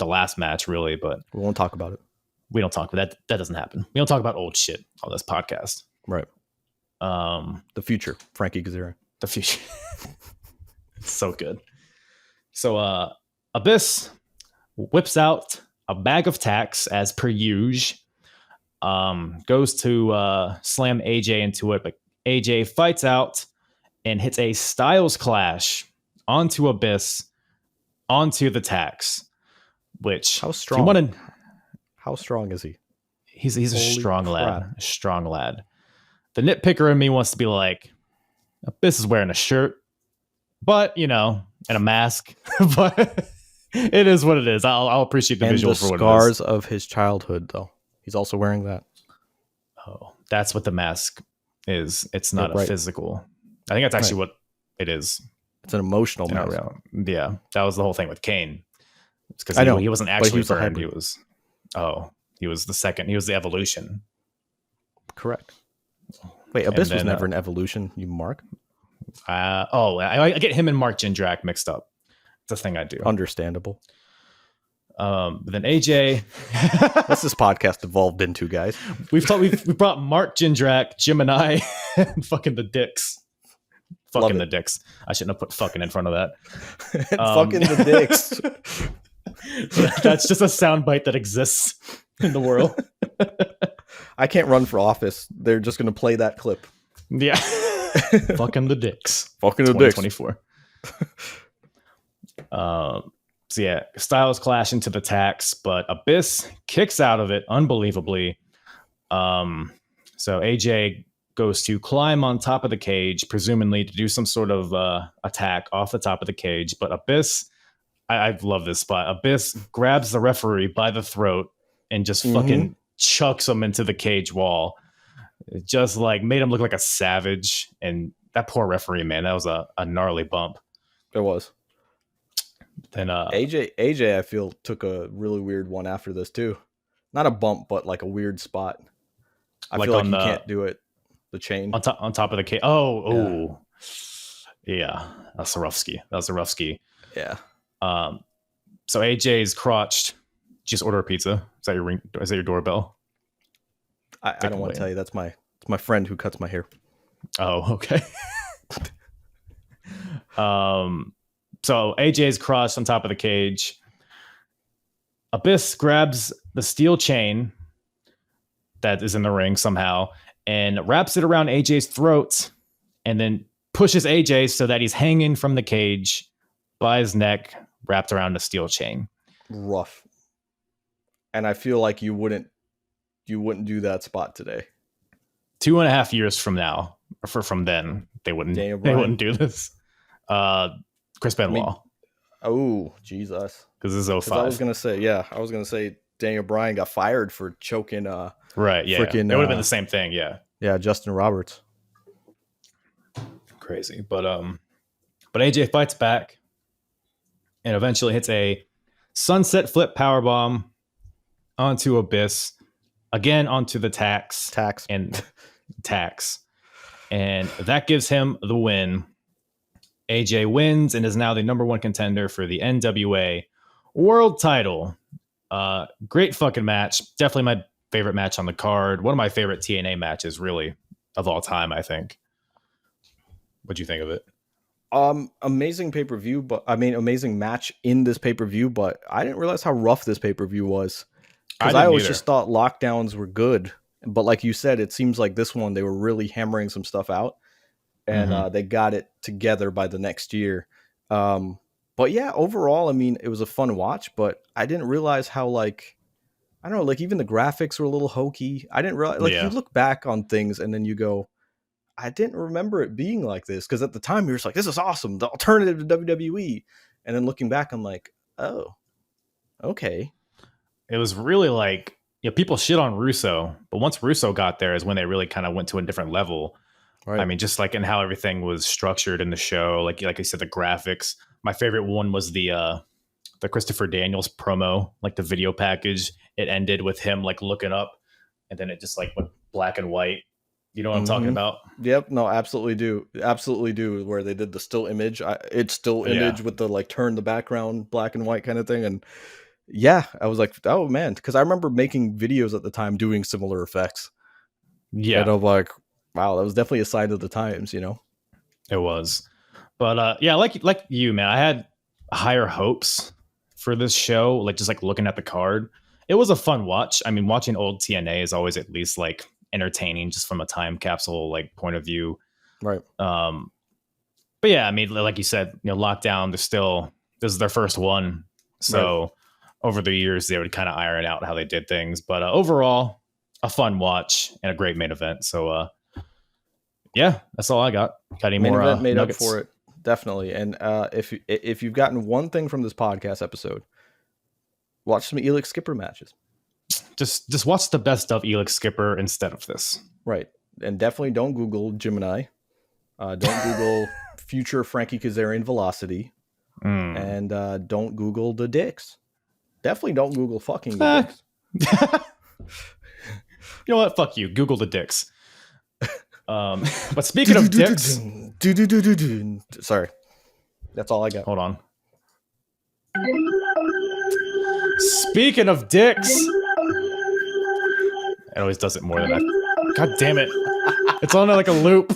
last match, really. But we won't talk about it. We don't talk about that. That doesn't happen. We don't talk about old shit on this podcast. Right. The future, Frankie Kazarian. The future. So good. So Abyss whips out a bag of tacks as per usual. Goes to slam AJ into it, but AJ fights out and hits a Styles Clash onto Abyss, onto the tacks. Which how strong? How strong is he? He's a strong lad. A strong lad. The nitpicker in me wants to be like, Abyss is wearing a shirt, but and a mask. But it is what it is. I'll appreciate the visual for what it is. Scars of his childhood, though. He's also wearing that. Oh, that's what the mask is. It's not a physical. I think that's actually what it is. It's an emotional mask. Yeah, that was the whole thing with Kane. It's because he wasn't actually burned. He was the second. He was the evolution. Correct. Wait, Abyss was never an evolution. You Mark? I get him and Mark Jindrak mixed up. It's a thing I do. Understandable. But then AJ, what's this podcast evolved into, guys? we brought Mark Jindrak, Jim and I, and fucking the dicks. Fucking the dicks. I shouldn't have put fucking in front of that. Fucking the dicks. That's just a soundbite that exists in the world. I can't run for office. They're just going to play that clip. Yeah. Fucking the dicks. Fucking the dicks. 2024. So yeah, Styles clash into the tacks, but Abyss kicks out of it unbelievably. So AJ goes to climb on top of the cage, presumably to do some sort of attack off the top of the cage. But Abyss, I love this spot. Abyss grabs the referee by the throat and just fucking chucks him into the cage wall. It just like made him look like a savage. And that poor referee, man, that was a gnarly bump. It was. Then AJ, I feel, took a really weird one after this too. Not a bump, but like a weird spot. I feel like he can't do it. The chain on top of the cage. Oh, yeah. That's a rough ski. Yeah. So AJ's crotched. Just order a pizza. Is that your ring? Is that your doorbell? I don't want to tell you. That's my friend who cuts my hair. Oh, okay. So AJ's crotched on top of the cage. Abyss grabs the steel chain that is in the ring somehow and wraps it around AJ's throat and then pushes AJ so that he's hanging from the cage by his neck, wrapped around a steel chain. Rough. And I feel like you wouldn't do that spot today. 2.5 years from now, or from then, they wouldn't do this. Chris Benoit. Oh, Jesus. Because this is 05. I was gonna say Daniel Bryan got fired for choking. Right. Yeah. It would have been the same thing. Yeah. Yeah. Justin Roberts. Crazy, but AJ fights back and eventually hits a sunset flip powerbomb onto Abyss. again onto the tax and tax. And that gives him the win. AJ wins and is now the number one contender for the NWA world title. Great fucking match. Definitely my favorite match on the card. One of my favorite TNA matches, really, of all time, I think. What'd you think of it? Amazing pay-per-view, but I mean, amazing match in this pay-per-view, but I didn't realize how rough this pay-per-view was. Because I always just thought lockdowns were good. But like you said, it seems like this one, they were really hammering some stuff out. And they got it together by the next year. But yeah, overall, I mean, it was a fun watch, but I didn't realize how, like, I don't know, like even the graphics were a little hokey. I didn't realize, like, you look back on things and then you go, I didn't remember it being like this. Because at the time, you're just like, this is awesome, the alternative to WWE. And then looking back, I'm like, oh, okay. It was really like, people shit on Russo, but once Russo got there is when they really kind of went to a different level. Right. I mean, just like in how everything was structured in the show, like I said, the graphics. My favorite one was the Christopher Daniels promo, like the video package. It ended with him like looking up, and then it just like went black and white. You know what I'm talking about? Yep. No, absolutely do. Where they did the still image. It's still image with the like turn the background black and white kind of thing. And yeah, I was like, oh man, because I remember making videos at the time doing similar effects. Yeah, and I'm like, wow, that was definitely a sign of the times, you know? It was. But yeah, like you, man, I had higher hopes for this show, like just like looking at the card. It was a fun watch. I mean, watching old TNA is always at least like entertaining just from a time capsule like point of view. Right. But yeah, I mean, like you said, Lockdown, this is their first one. So over the years, they would kind of iron out how they did things. But overall, a fun watch and a great main event. So, yeah, that's all I got. Got any more event made nuggets? Up for it, definitely. And if you've gotten one thing from this podcast episode, watch some Elix Skipper matches. Just watch the best of Elix Skipper instead of this. Right, and definitely don't Google Gemini. Don't Google future Frankie Kazarian Velocity, and don't Google the dicks. Definitely don't Google fucking the dicks. You know what? Fuck you. Google the dicks. But speaking of dicks, sorry, that's all I got. Hold on. Speaking of dicks, it always does it more than that. God damn it! It's on like a loop.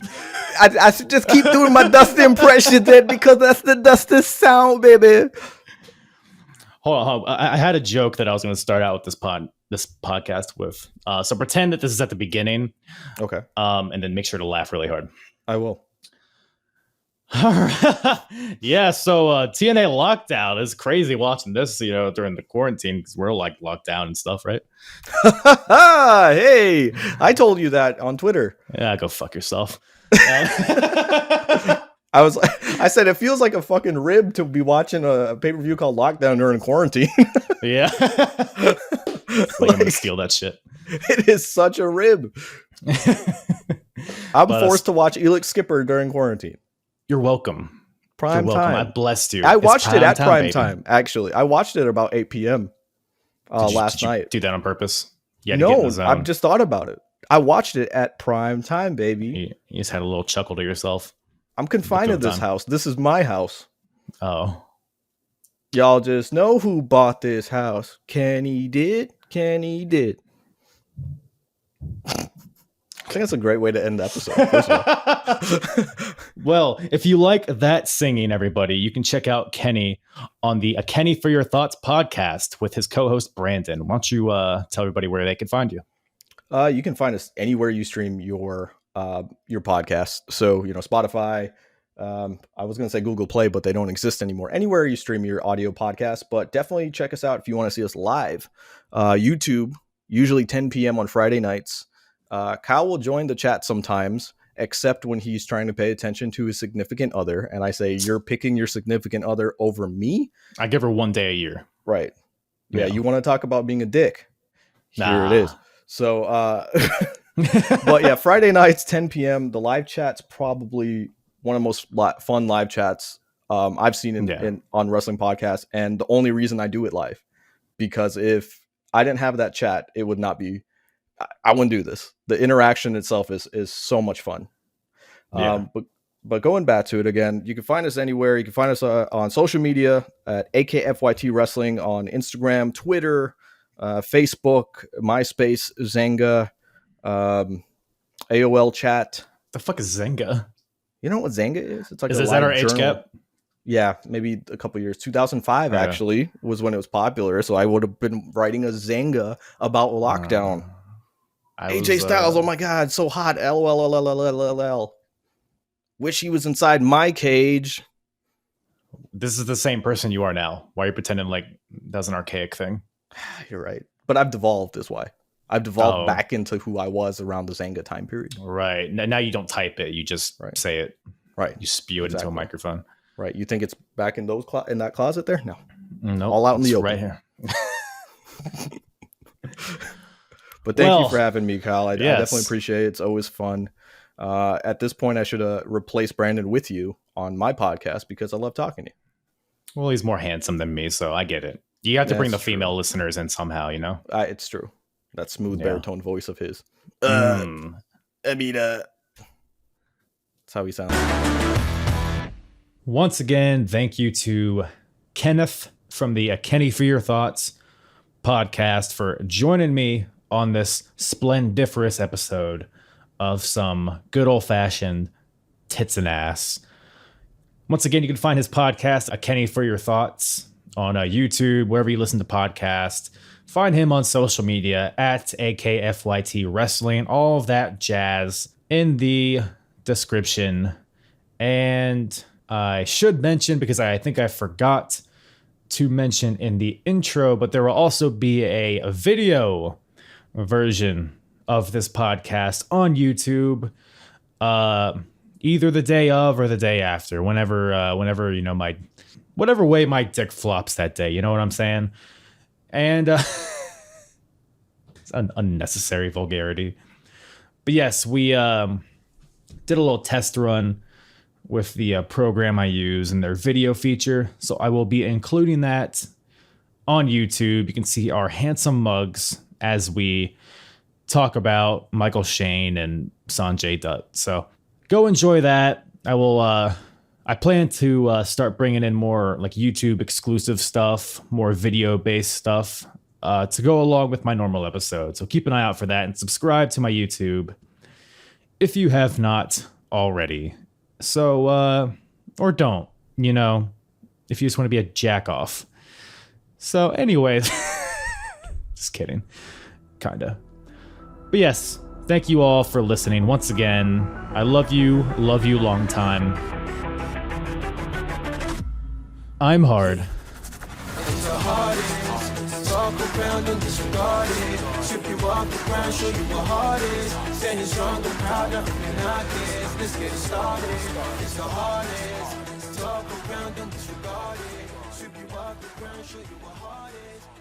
I should just keep doing my Dusty impression then, because that's the Dusty sound, baby. Hold on. I had a joke that I was going to start out with this podcast with. So pretend that this is at the beginning. Okay. And then make sure to laugh really hard. I will. Yeah. So TNA Lockdown is crazy watching this, during the quarantine, because we're like locked down and stuff, right? Hey, I told you that on Twitter. Yeah, go fuck yourself. I said it feels like a fucking rib to be watching a pay-per-view called Lockdown during quarantine. Yeah. Like, I'm gonna steal that shit. It is such a rib. I'm forced to watch Elix Skipper during quarantine. You're welcome. Prime time. I blessed you. I watched it at prime time, actually. I watched it at about 8 p.m. Last night. Did you do that on purpose? No, I've just thought about it. I watched it at prime time, baby. You just had a little chuckle to yourself. I'm confined to this house. This is my house. Oh. Y'all just know who bought this house. Kenny did. I think that's a great way to end the episode. Well, if you like that singing, everybody, you can check out Kenny on the A Kenny for Your Thoughts podcast with his co-host Brandon. Why don't you tell everybody where they can find you? You can find us anywhere you stream your podcast. So, Spotify. I was going to say Google Play, but they don't exist anymore. Anywhere you stream your audio podcast, but definitely check us out if you want to see us live. YouTube, usually 10 p.m. on Friday nights. Kyle will join the chat sometimes, except when he's trying to pay attention to his significant other. And I say, you're picking your significant other over me? I give her 1 day a year. Right. Yeah. You want to talk about being a dick? Here it is. So, but yeah, Friday nights, 10 p.m. The live chat's probably one of the most fun live chats I've seen on wrestling podcasts. And the only reason I do it live, because if I didn't have that chat, it would not be I wouldn't do this. The interaction itself is so much fun. Yeah. But going back to it again, you can find us anywhere. You can find us on social media at AKFYT Wrestling on Instagram, Twitter, Facebook, MySpace, Zanga, AOL chat. The fuck is Zynga? You know what Zanga is? It's like Is that our age gap? Yeah, maybe a couple years. 2005 actually was when it was popular. So I would have been writing a Zanga about lockdown. AJ Styles, oh my god, so hot. LOL. Wish he was inside my cage. This is the same person you are now. Why are you pretending like that's an archaic thing? You're right. But I've devolved is why. I've devolved back into who I was around the Zanga time period. Right. Now you don't type it. You just say it. Right. You spew it into a microphone. Right. You think it's back in those in that closet there? No. No. All out in the open. Right here. But thank you for having me, Kyle. I definitely appreciate it. It's always fun. At this point, I should replace Brandon with you on my podcast because I love talking to you. Well, he's more handsome than me, so I get it. You have to bring the female listeners in somehow, you know? It's true. That smooth baritone voice of his. I mean, that's how he sounds. Once again, thank you to Kenneth from the Kenny for Your Thoughts podcast for joining me on this splendiferous episode of some good old-fashioned tits and ass. Once again, you can find his podcast, A Kenny for Your Thoughts, on YouTube, wherever you listen to podcasts. Find him on social media at AKFYT Wrestling, all of that jazz in the description. And I should mention, because I think I forgot to mention in the intro, but there will also be a video version of this podcast on YouTube, either the day of or the day after, whenever you know, whatever way my dick flops that day, you know what I'm saying? And it's an unnecessary vulgarity. But yes, we did a little test run with the program I use and their video feature. So I will be including that on YouTube. You can see our handsome mugs as we talk about Michael Shane and Sanjay Dutt. So go enjoy that. I plan to start bringing in more like YouTube exclusive stuff, more video based stuff to go along with my normal episodes. So keep an eye out for that and subscribe to my YouTube if you have not already. So, or don't, you know, if you just want to be a jack off. So anyways, just kidding. Kinda. But yes, thank you all for listening. Once again, I love you long time. I'm hard. Talk around and disregard it. Strip you off the ground, show you what heart is. Standing strong and proud, nothing not this. Let's get it started. It's the hardest. Talk around and disregard it. Strip you off the ground, show you what heart is.